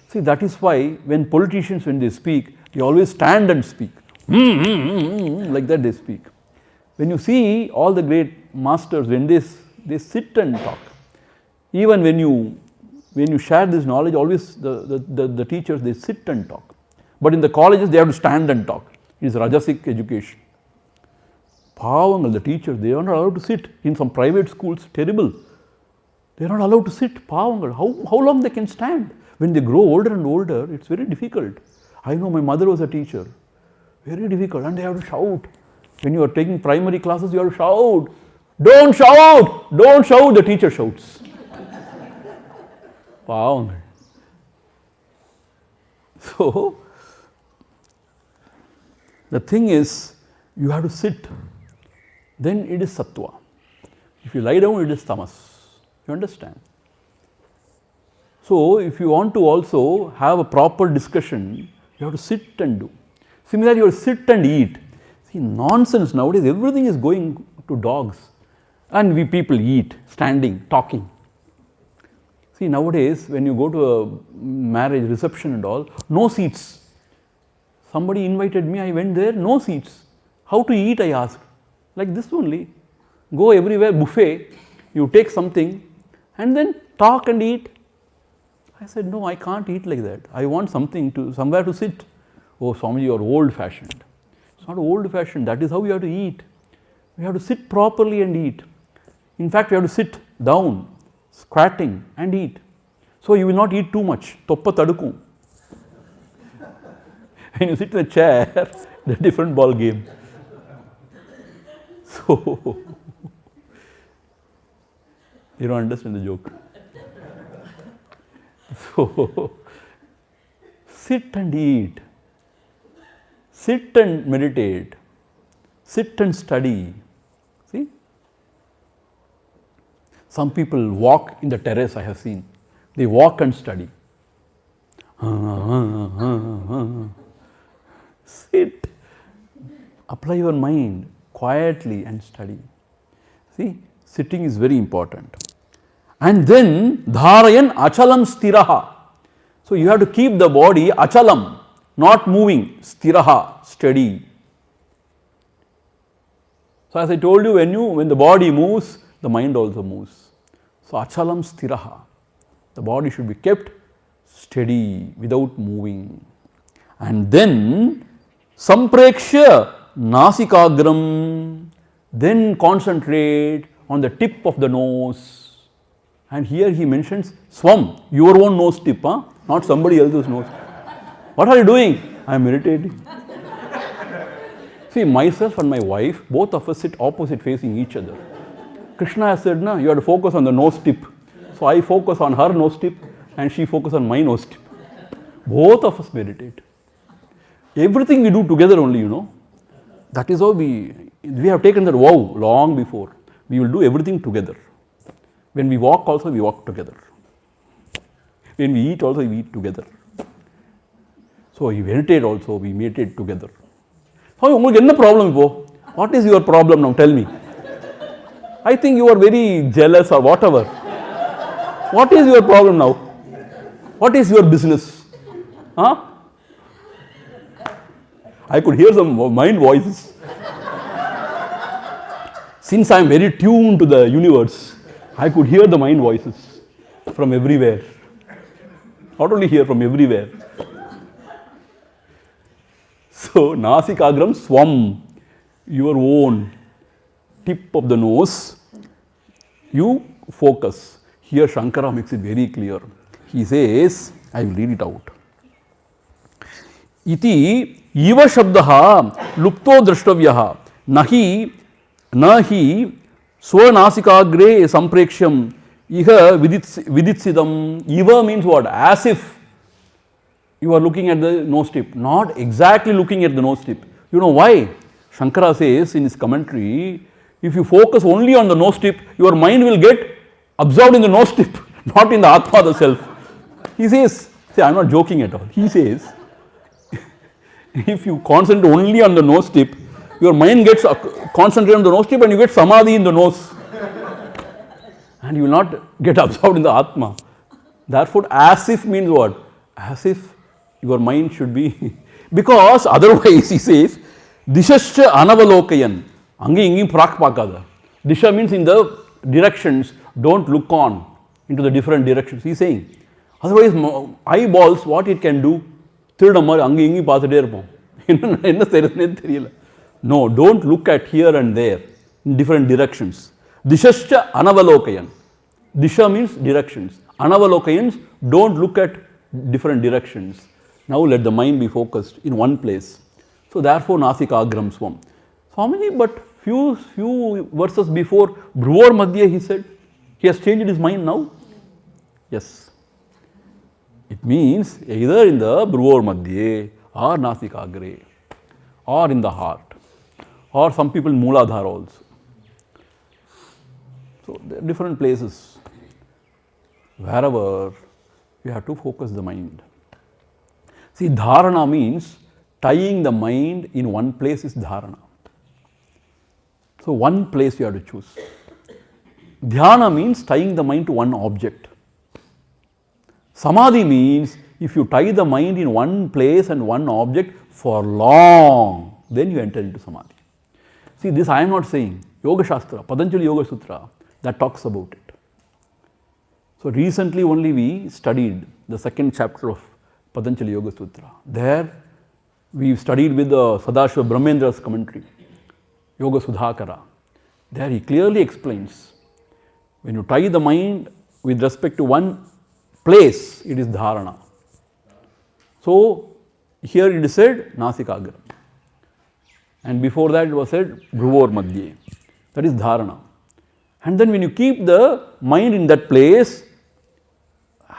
See, that is why when politicians, when they speak, they always stand and speak. Like that they speak. When you see all the great masters, when they sit and talk. Even when you share this knowledge, always the teachers, they sit and talk. But in the colleges, they have to stand and talk. It is Rajasic education. Pavangal, the teachers, they are not allowed to sit. In some private schools, terrible. They are not allowed to sit. Pavangal, how long they can stand? When they grow older and older, it's very difficult. I know my mother was a teacher. Very difficult. And they have to shout. When you are taking primary classes, you have to shout. Don't shout! Don't shout! The teacher shouts. Pavangal. So, the thing is, you have to sit. Then it is sattva. If you lie down, it is tamas. You understand? So, if you want to also have a proper discussion, you have to sit and do. Similarly, you have to sit and eat. See, nonsense nowadays, everything is going to dogs. And we people eat, standing, talking. See, nowadays, when you go to a marriage reception and all, no seats. Somebody invited me, I went there, no seats. How to eat, I asked. Like this only. Go everywhere, buffet, you take something and then talk and eat. I said, no, I can't eat like that. I want somewhere to sit. Oh, Swamiji, you are old fashioned. It's not old fashioned, that is how you have to eat. You have to sit properly and eat. In fact, you have to sit down, squatting and eat. So you will not eat too much. Toppa taduku. When you sit in a chair, it's a different ball game. So, you don't understand the joke. So, sit and eat, sit and meditate, sit and study. See? Some people walk in the terrace, I have seen. They walk and study. Sit, apply your mind quietly and study. See, sitting is very important. And then dharayan achalam stiraha. So you have to keep the body achalam, not moving, stiraha, steady. So as I told you, when the body moves, the mind also moves. So achalam stiraha. The body should be kept steady without moving. And then samprekshya nasikagram. Then concentrate on the tip of the nose. And here he mentions swam, your own nose tip, not somebody else's nose. What are you doing? I am meditating. See, myself and my wife, both of us sit opposite facing each other. Krishna has said, you have to focus on the nose tip. So I focus on her nose tip and she focuses on my nose tip. Both of us meditate. Everything we do together only, That is how we have taken that vow long before. We will do everything together. When we walk also, we walk together. When we eat also, we eat together. So we meditate also, we meditate together. So, what problem? What is your problem now? Tell me. I think you are very jealous or whatever. What is your problem now? What is your business? I could hear some mind voices. Since I am very tuned to the universe, I could hear the mind voices from everywhere. Not only here, from everywhere. So, nasikagram swam, your own tip of the nose, you focus. Here Shankara makes it very clear. He says, I will read it out. Iti iva shabdaha lupto drashtavyaha nahi swanasikaagre sampreksham iha viditsidam. Iva means what? As if you are looking at the nose tip, not exactly looking at the nose tip. You know why? Shankara says in his commentary, if you focus only on the nose tip, your mind will get absorbed in the nose tip, not in the Atma, the self. He says, see, I am not joking at all. He says, if you concentrate only on the nose tip, your mind gets concentrated on the nose tip and you get samadhi in the nose. And you will not get absorbed in the Atma. Therefore, as if means what? As if your mind should be, because otherwise he says, dishascha anavalokayan, angi ingi prak pakada. Disha means in the directions, don't look on into the different directions. He is saying, otherwise eyeballs, what it can do? Thirudamar angi ingi paathutte irupom. Enna seriyane theriyala. No, don't look at here and there in different directions. Dishascha anavalokayan. Disha means directions. Anavalokayans, don't look at different directions. Now let the mind be focused in one place. So therefore nasikagram swam. Swamiji, but few verses before, Bhruvor Madhye he said, he has changed his mind now. Yes. It means either in the Bhruvor Madhye or nasikagre or in the heart or some people in Mooladhara also. So there are different places. Wherever you have to focus the mind. See, dharana means tying the mind in one place is dharana. So one place you have to choose. Dhyana means tying the mind to one object. Samadhi means if you tie the mind in one place and one object for long, then you enter into samadhi. See, this I am not saying. Yoga Shastra, Patanjali Yoga Sutra, that talks about it. So recently only we studied the second chapter of Patanjali Yoga Sutra. There we studied with the Sadashiva Brahmendra's commentary, Yoga Sudhakara. There he clearly explains, when you tie the mind with respect to one place, it is dharana. So here it is said nasikagram. And before that it was said Bhruvor Madhye. That is dharana. And then when you keep the mind in that place,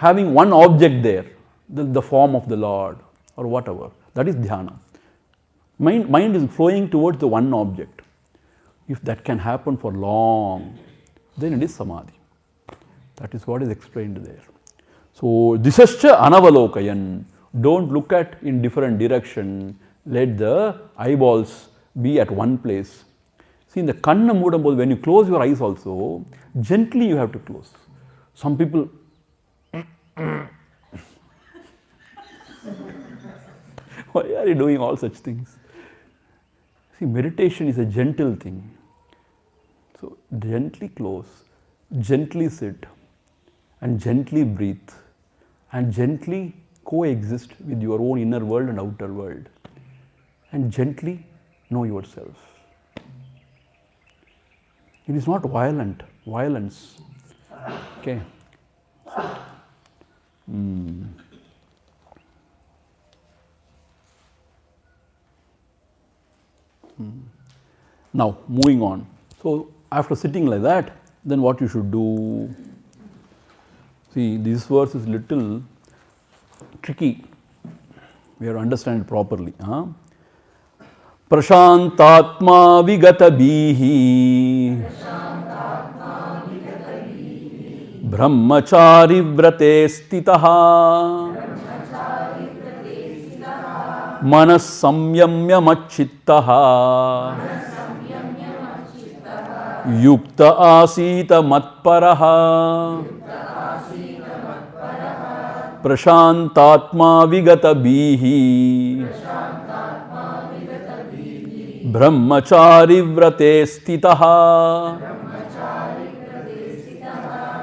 having one object there, the form of the Lord or whatever, that is dhyana. Mind is flowing towards the one object. If that can happen for long, then it is samadhi. That is what is explained there. So, disascha anavalokayan. Don't look at in different direction. Let the eyeballs be at one place. See, in the kanna moodambod, when you close your eyes also, gently you have to close. Some people why are you doing all such things? See, meditation is a gentle thing. So, gently close, gently sit, and gently breathe, and gently coexist with your own inner world and outer world, and gently know yourself. It is not violence. Okay. Now, moving on. So, after sitting like that, then what you should do? See, this verse is little tricky. We have to understand it properly. Prashantatma vigata bihi brahmachari vrate stitaha manas samyamya machittaha yukta asita matparaha prashantatma vigata bihi brahmachari vrate stitaha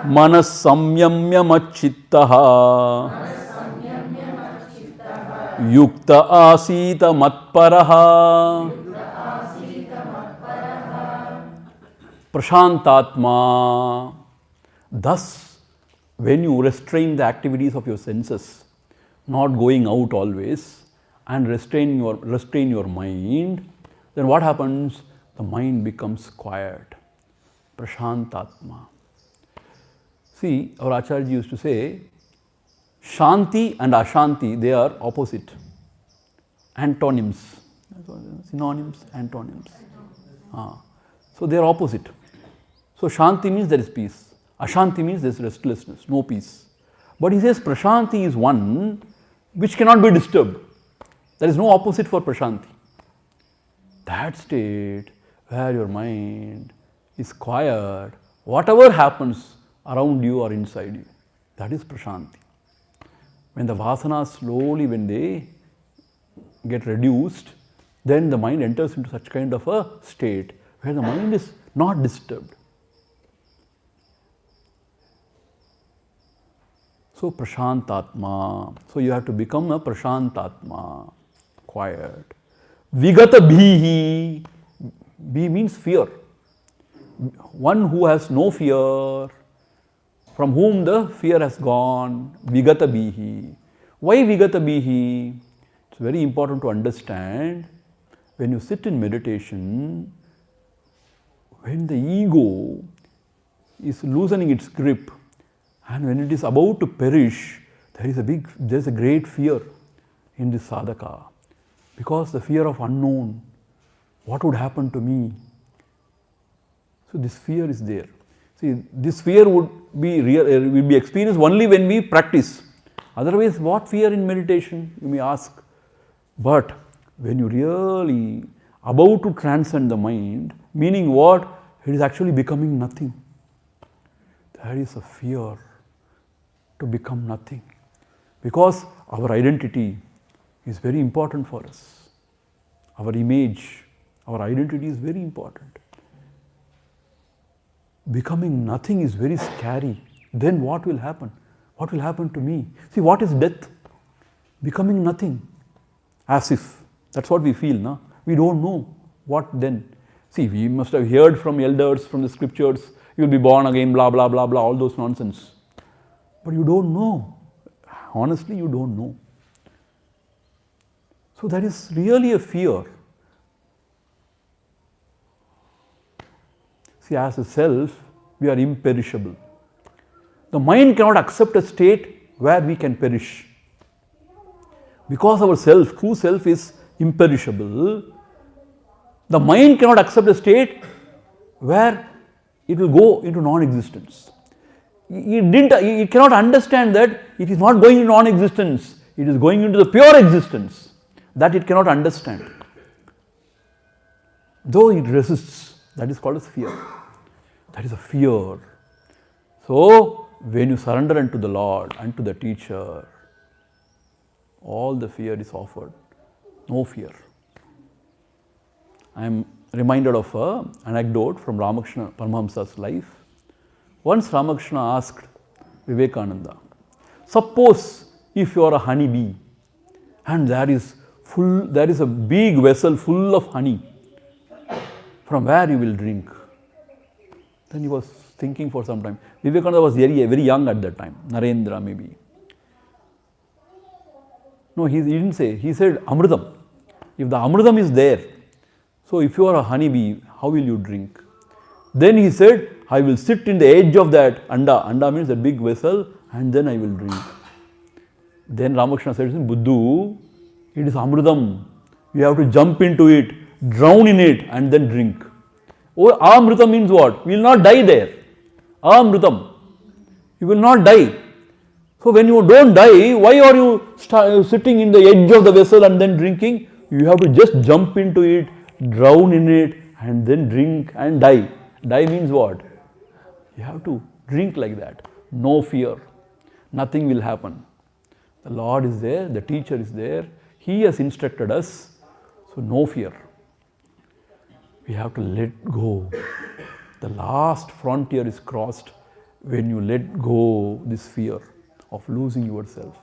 manas samyamya machittaha yukta asita matparaha prashantatma. Thus, when you restrain the activities of your senses, not going out always, and restrain your mind, then what happens? The mind becomes quiet. Prashantatma. See, our Acharya used to say, Shanti and Ashanti, they are opposite. Antonyms. Synonyms, antonyms. So, they are opposite. So, Shanti means there is peace. Ashanti means there is restlessness, no peace. But he says Prashanti is one which cannot be disturbed. There is no opposite for Prashanti. That state where your mind is quiet, whatever happens around you or inside you, that is Prashanti. When the vasanas slowly, when they get reduced, then the mind enters into such kind of a state where the mind is not disturbed. So, Prashantatma. So, you have to become a Prashantatma, quiet. Vigata bhihi. Bhi means fear. One who has no fear, from whom the fear has gone. Vigata bhihi. Why Vigata bhihi? It's very important to understand. When you sit in meditation, when the ego is loosening its grip, and when it is about to perish, there is a great fear in this sadhaka, because the fear of unknown. What would happen to me? So this fear is there. See, this fear would be experienced only when we practice. Otherwise, what fear in meditation? You may ask. But when you really about to transcend the mind, meaning what? It is actually becoming nothing. There is a fear to become nothing, because our identity is very important for us. Our image, our identity is very important. Becoming nothing is very scary. Then what will happen? What will happen to me? See, what is death? Becoming nothing. As if. That's what we feel, no? We don't know. What then? See, we must have heard from elders, from the scriptures, you will be born again, blah, blah, blah, blah, all those nonsense. But you don't know. Honestly, you don't know. So there is really a fear. See, as a self, we are imperishable. The mind cannot accept a state where we can perish. Because our self, true self is imperishable, the mind cannot accept a state where it will go into non-existence. It cannot understand that it is not going into non-existence, it is going into the pure existence. That it cannot understand. Though it resists, that is called as fear. That is a fear. So, when you surrender unto the Lord, unto the teacher, all the fear is offered. No fear. I am reminded of an anecdote from Ramakrishna Paramahamsa's life. Once Ramakrishna asked Vivekananda, suppose if you are a honey bee and there is a big vessel full of honey, from where you will drink? Then he was thinking for some time. Vivekananda was very young at that time, Narendra maybe. No, he didn't say, he said Amritam. If the Amritam is there, so if you are a honeybee, how will you drink? Then he said, I will sit in the edge of that anda. Anda means a big vessel, and then I will drink. Then Ramakrishna said, Buddhu, it is Amritam. You have to jump into it, drown in it, and then drink. Oh, Amritam means what? We will not die there. Amritam. You will not die. So when you don't die, why are you sitting in the edge of the vessel and then drinking? You have to just jump into it, drown in it, and then drink and die. Die means what? You have to drink like that. No fear. Nothing will happen. The Lord is there, the teacher is there. He has instructed us. So no fear. We have to let go. The last frontier is crossed when you let go this fear of losing yourself.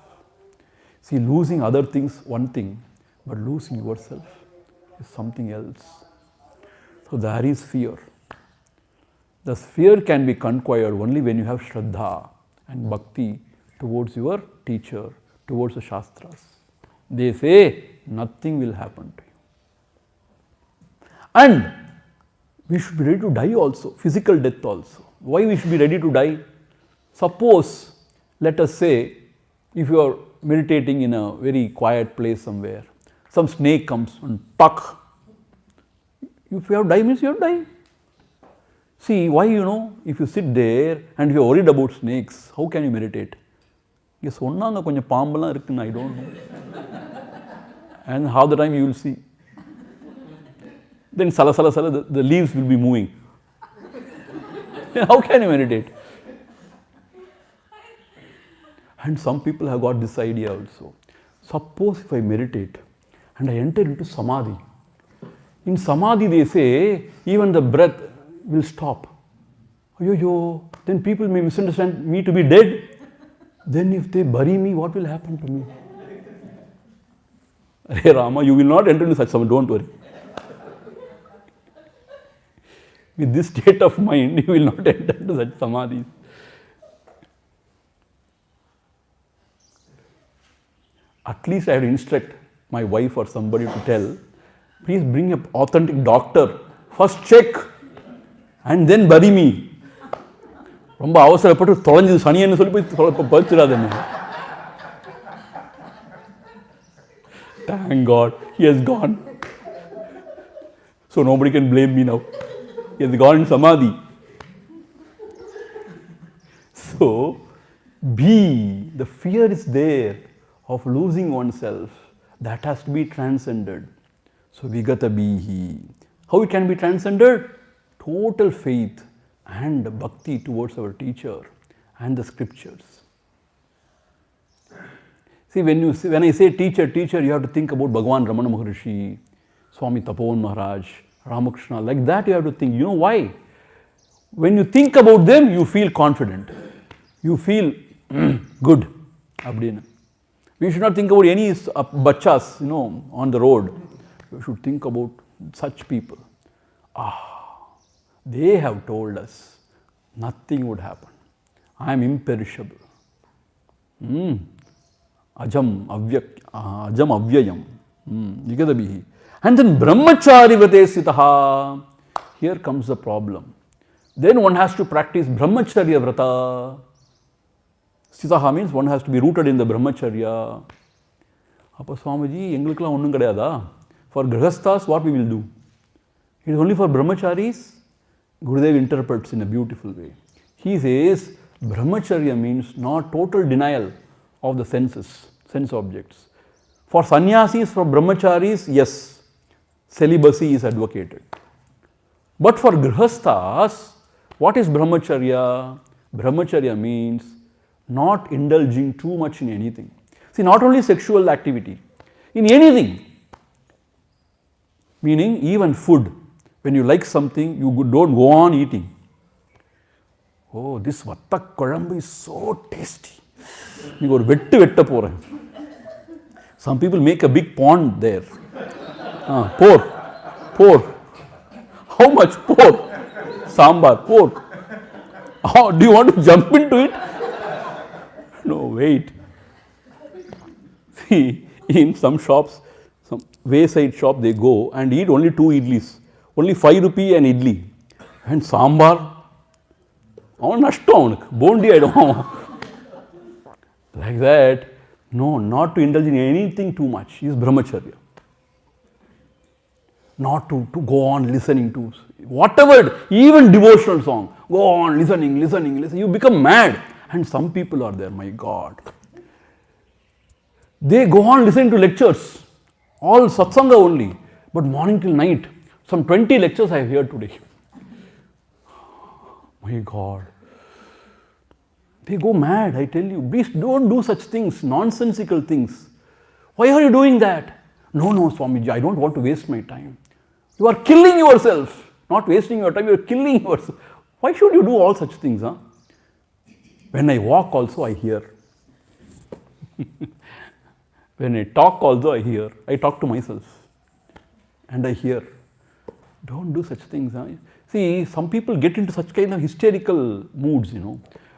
See, losing other things, one thing, but losing yourself is something else. So there is fear. The fear can be conquered only when you have Shraddha and Bhakti towards your teacher, towards the Shastras. They say nothing will happen to you. And we should be ready to die also, physical death also. Why we should be ready to die? Suppose, let us say, if you are meditating in a very quiet place somewhere, some snake comes and tuck. If you have to die means you have to die. See, why if you sit there and you are worried about snakes, how can you meditate? Yes, I don't know. And half the time you will see. Then the leaves will be moving. How can you meditate? And some people have got this idea also. Suppose if I meditate and I enter into Samadhi. In Samadhi they say even the breath will stop. Then people may misunderstand me to be dead. Then if they bury me, what will happen to me? Hey Rama, you will not enter into such Samadhi, don't worry. With this state of mind, you will not enter into such Samadhi. At least I have to instruct my wife or somebody to tell, please bring an authentic doctor. First check and then bury me. ரொம்ப அவசரப்பட்டு தொலைஞ்சது சனியன்னு சொல்லி போய் பறிச்சிடாதேன்னு. Thank God, he has gone. So nobody can blame me now. He has gone in Samadhi. So, the fear is there of losing oneself. That has to be transcended. So, Vigata Bihi. How it can be transcended? Total faith and bhakti towards our teacher and the scriptures. See, when I say teacher, you have to think about Bhagavan Ramana Maharishi, Swami Tapovan Maharaj, Ramakrishna. Like that you have to think. You know why? When you think about them, you feel confident. You feel good. We should not think about any bachas, on the road. We should think about such people. They have told us nothing would happen. I am imperishable. Ajam avyayam. Vigadabihi. And then brahmachari vate sitaha. Here comes the problem. Then one has to practice brahmacharya vrata. Sthitaha means one has to be rooted in the brahmacharya. Appa Swamiji, engalukkulam onnum kedaiyada. For grihasthas, what we will do? It is only for brahmacharis. Gurudev interprets in a beautiful way. He says, brahmacharya means not total denial of the senses, sense objects. For sannyasis, for brahmacharis, yes, celibacy is advocated. But for grihasthas, what is brahmacharya? Brahmacharya means not indulging too much in anything. See, not only sexual activity, in anything. Meaning even food. When you like something, you don't go on eating. Oh, this vattak kolambu is so tasty. Some people make a big pond there. Pour. How much? Pour. Sambar, pour. Oh, do you want to jump into it? No, wait. See, in some shops, some wayside shop, they go and eat only 2 idlis. Only 5 rupee an idli. And sambar. Bondi, I don't know. Like that. No, not to indulge in anything too much is brahmacharya. Not to go on listening to whatever, even devotional song. Go on listening. You become mad. And some people are there, my God. They go on listening to lectures. All satsanga only. But morning till night. Some 20 lectures I have heard today. My God. They go mad, I tell you. Please don't do such things, nonsensical things. Why are you doing that? No, Swamiji, I don't want to waste my time. You are killing yourself. Not wasting your time, you are killing yourself. Why should you do all such things? Huh? When I walk also, I hear. When I talk also, I hear. I talk to myself. And I hear. Don't do such things. Huh? See, some people get into such kind of hysterical moods,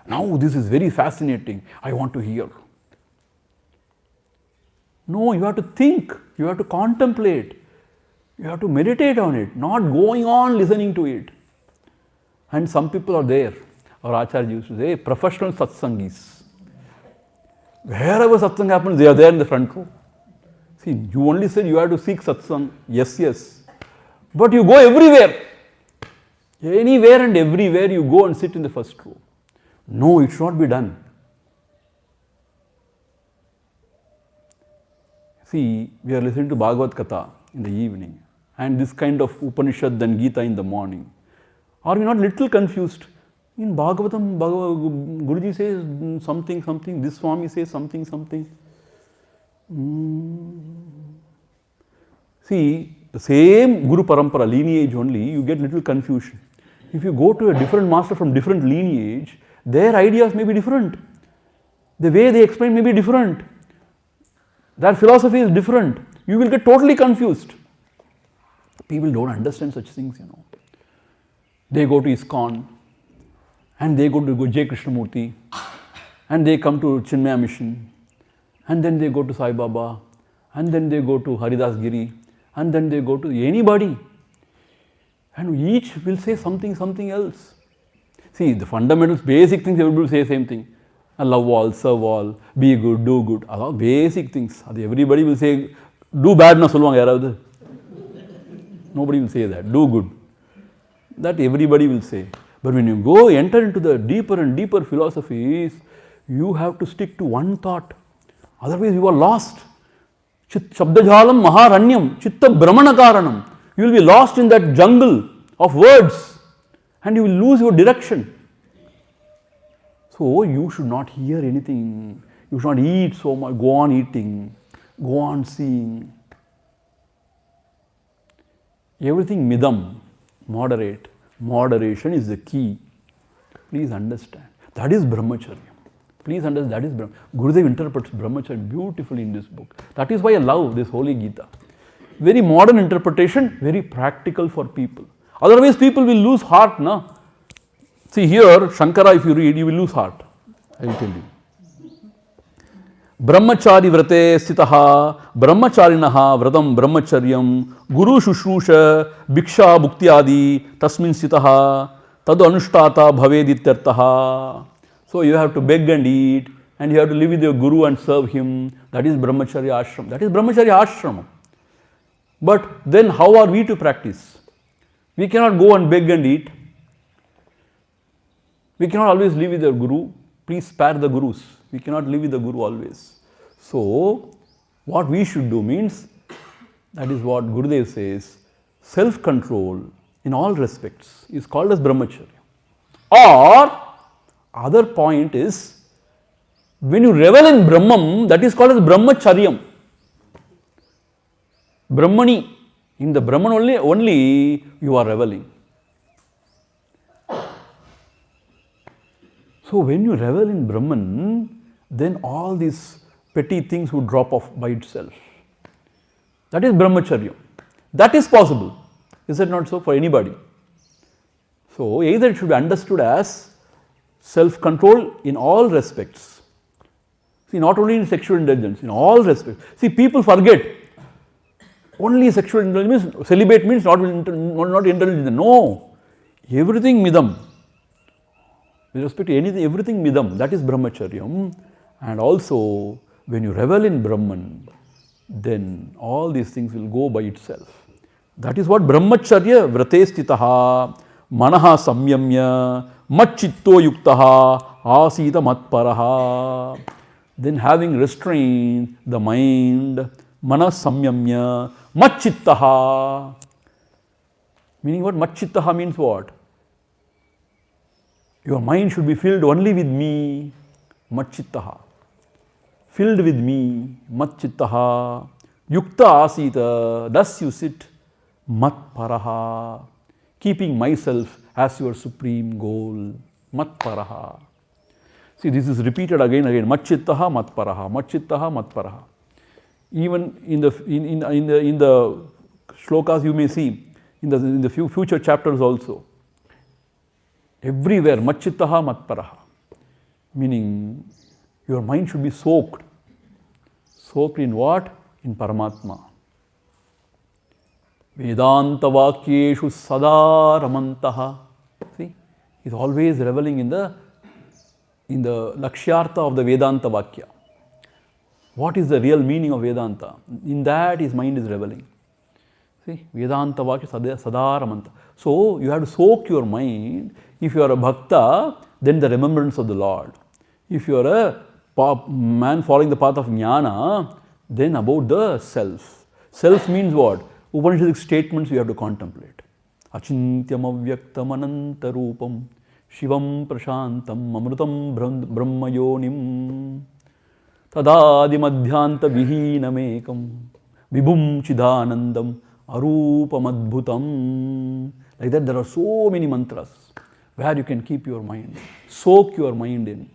Now this is very fascinating. I want to hear. No, you have to think. You have to contemplate. You have to meditate on it, not going on listening to it. And some people are there. Our Acharya used to say, professional satsangis. Wherever satsang happens, they are there in the front row. See, you only said you have to seek satsang. Yes. But you go everywhere. Anywhere and everywhere you go and sit in the first row. No, it should not be done. See, we are listening to Bhagavad Gita in the evening and this kind of Upanishad and Gita in the morning. Are we not little confused? In Bhagavatam, Guruji says something, this Swami says something. See, the same Guru Parampara lineage only, you get little confusion. If you go to a different master from different lineage, their ideas may be different. The way they explain may be different. Their philosophy is different. You will get totally confused. People don't understand such things, They go to ISKCON and they go to J. Krishnamurti and they come to Chinmaya Mission and then they go to Sai Baba and then they go to Haridas Giri and then they go to anybody and each will say something else. See, the fundamentals, basic things, everybody will say the same thing. Love all, serve all, be good, do good. All basic things. Everybody will say, do bad na solvanga yaravadu. Nobody will say that. Do good. That everybody will say. But when you enter into the deeper and deeper philosophies, you have to stick to one thought. Otherwise you are lost. Shabdajalam maharanyam, chitta brahmana karanam. You will be lost in that jungle of words. And you will lose your direction. So you should not hear anything. You should not eat so much. Go on eating. Go on seeing. Everything midam, moderate. Moderation is the key. Please understand. That is brahmacharya. Please understand that is brahmacharya. Gurudev interprets brahmacharya beautifully in this book. That is why I love this Holy Gita. Very modern interpretation, very practical for people. Otherwise, people will lose heart, na? See here, Shankara, if you read, you will lose heart. I will tell you. Brahmachari vrate sthitaha, brahmacharinaha vratam brahmacharyam, guru shushrusha, bhiksha bhuktyadi, tasmin sthitaha, tadu anushtata bhavedityartaha. So you have to beg and eat, and you have to live with your guru and serve him. That is brahmacharya ashram. That is brahmacharya ashram. But then how are we to practice? We cannot go and beg and eat. We cannot always live with your guru. Please spare the gurus. We cannot live with the guru always. So, what we should do means, that is what Gurudev says, self-control in all respects is called as brahmacharya. Or, other point is, when you revel in Brahman, that is called as brahmacharyam. Brahmani, in the Brahman only you are reveling. So when you revel in Brahman, then all these petty things would drop off by itself. That is brahmacharya. That is possible. Is it not so for anybody? So either it should be understood as self-control in all respects. See, not only in sexual indulgence, in all respects. See, people forget only sexual indulgence means, celibate means not indulgence. No, everything midam. With respect to anything, everything midam, that is brahmacharyam. And also, when you revel in Brahman, then all these things will go by itself. That is what brahmacharya vrate stitaha manaha samyamya matchitto yuktaha asita matparaha. Then having restrained the mind, manas samyamya matchittaha. Meaning what? Matchittaha means what? Your mind should be filled only with me, matchittaha. Filled with me, matchittaha. Yukta asita, thus you sit, matparaha. Keeping myself as your supreme goal, matparaha. See, this is repeated again and again, matchittaha, matparaha, matchittaha, matparaha. Even in the shlokas you may see, in the future chapters also. Everywhere, matchittaha matparaha, meaning your mind should be soaked. Soaked in what? In Paramatma. Vedanta vakyeshu sada ramantaha. See, he is always reveling in the lakshyartha of the Vedanta vakya. What is the real meaning of Vedanta? In that his mind is reveling. See, Vedanta vakya sada ramanta. So, you have to soak your mind. If you are a bhakta, then the remembrance of the Lord. If you are a man following the path of jnana, then about the self. Self means what? Upanishadic statements you have to contemplate. Achintyam avyaktam anantarupam shivam prashantam amrutam brahmayonim tadadi madhyanta vihinamekam vibhum chidanandam arupamadbhutam. Like that, there are so many mantras where you can keep your mind, soak your mind in.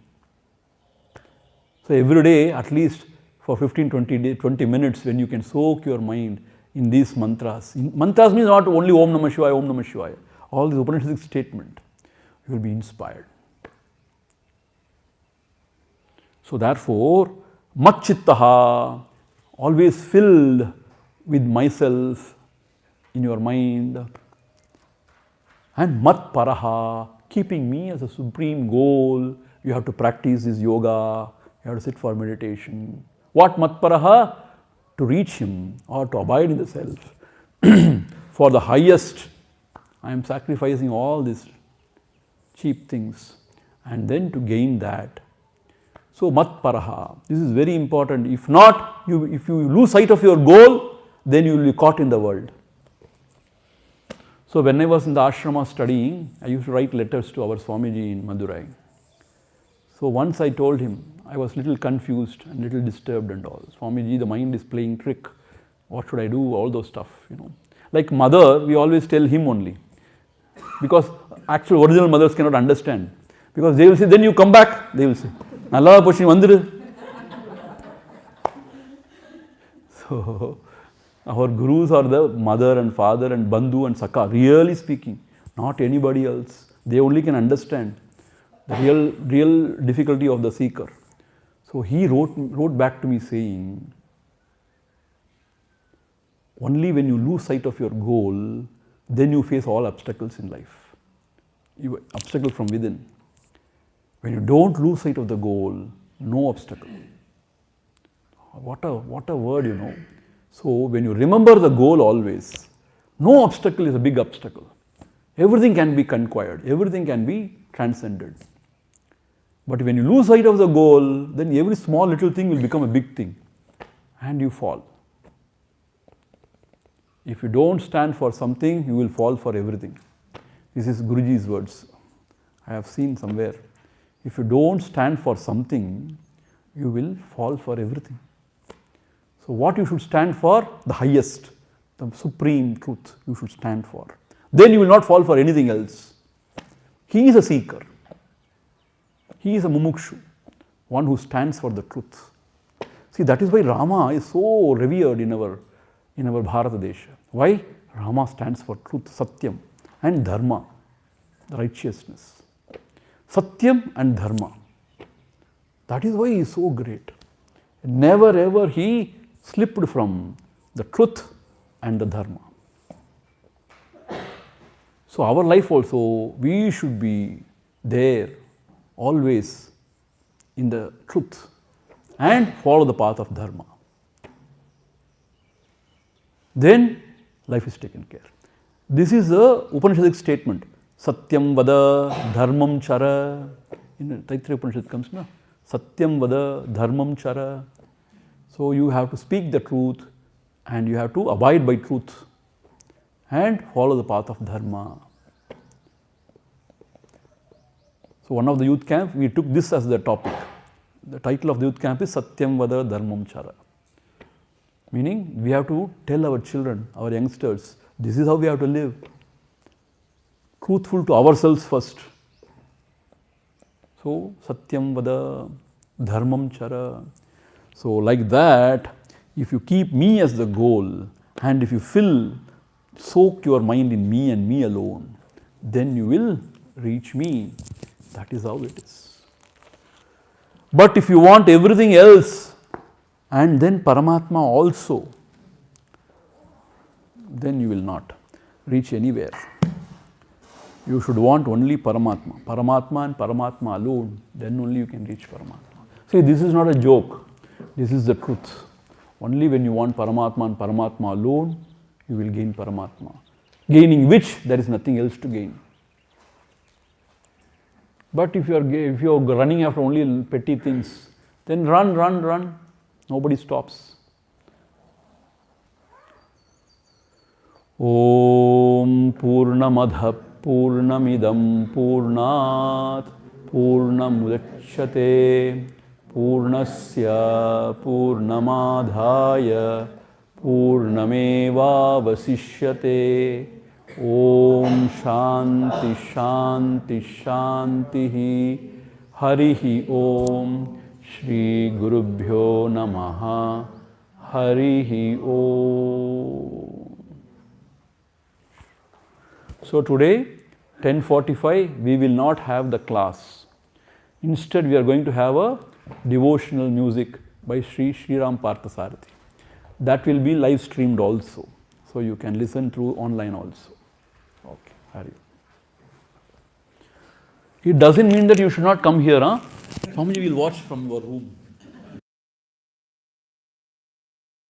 So every day, at least for 15-20 minutes, when you can soak your mind in these mantras. Mantras means not only Om Namah Shivaya, Om Namah Shivaya. All these Upanishadic statement, you will be inspired. So therefore, matchittaha, always filled with myself in your mind, and matparaha, keeping me as a supreme goal. You have to practice this yoga, you have to sit for meditation. What matparaha? To reach him or to abide in the self. For the highest, I am sacrificing all these cheap things and then to gain that. So matparaha, this is very important. If not, if you lose sight of your goal, then you will be caught in the world. So when I was in the ashrama studying, I used to write letters to our Swamiji in Madurai. So once I told him, I was little confused and little disturbed and all. Swamiji, the mind is playing trick. What should I do? All those stuff, Like mother, we always tell him only. Because actual original mothers cannot understand. Because they will say, then you come back, they will say. Nalla poshi vandiru. So, our gurus are the mother and father and bandhu and sakha, really speaking, not anybody else. They only can understand the real difficulty of the seeker. So he wrote back to me saying, only when you lose sight of your goal, then you face all obstacles in life. Obstacle from within. When you don't lose sight of the goal, no obstacle. What a word, you know. So when you remember the goal always, no obstacle is a big obstacle. Everything can be conquered, everything can be transcended. But when you lose sight of the goal, then every small little thing will become a big thing and you fall. If you don't stand for something, you will fall for everything. This is Guruji's words. I have seen somewhere. If you don't stand for something, you will fall for everything. So what you should stand for? The highest, the supreme truth you should stand for. Then you will not fall for anything else. He is a seeker. He is a mumukshu, one who stands for the truth. See, that is why Rama is so revered in our Bharata Desha. Why? Rama stands for truth, Satyam, and Dharma, the righteousness. Satyam and Dharma. That is why he is so great. Never ever he slipped from the truth and the Dharma. So our life also, we should be there always in the truth and follow the path of Dharma. Then life is taken care. This is a Upanishadic statement. Satyam vada dharmam chara. In Taittiriya Upanishad comes, na? Satyam vada dharmam chara. So you have to speak the truth and you have to abide by truth and follow the path of Dharma. So one of the youth camp, we took this as the topic. The title of the youth camp is Satyam vada dharmam chara. Meaning, we have to tell our children, our youngsters, this is how we have to live. Truthful to ourselves first. So, Satyam vada dharmam chara. So, like that, if you keep me as the goal and if you soak your mind in me and me alone, then you will reach me. That is how it is. But if you want everything else, and then Paramatma also, then you will not reach anywhere. You should want only Paramatma. Paramatma and Paramatma alone, then only you can reach Paramatma. See, this is not a joke. This is the truth. Only when you want Paramatma and Paramatma alone, you will gain Paramatma. Gaining which, there is nothing else to gain. But if you are running after only petty things, then run. Nobody stops. Om Purnamadha Purnamidam Purnat Purnamudachyate Purnasya Purnamadhaya Purnameva Vasishyate. Om Shanti Shanti Shanti Harihi Om Shri Gurubhyo Namaha Harihi Om. So today, 10:45, we will not have the class. Instead, we are going to have a devotional music by Sri Ram Parthasarathi. That will be live streamed also. So you can listen through online also. Okay, Hari. It doesn't mean that you should not come here, huh? Swamiji will watch from your room.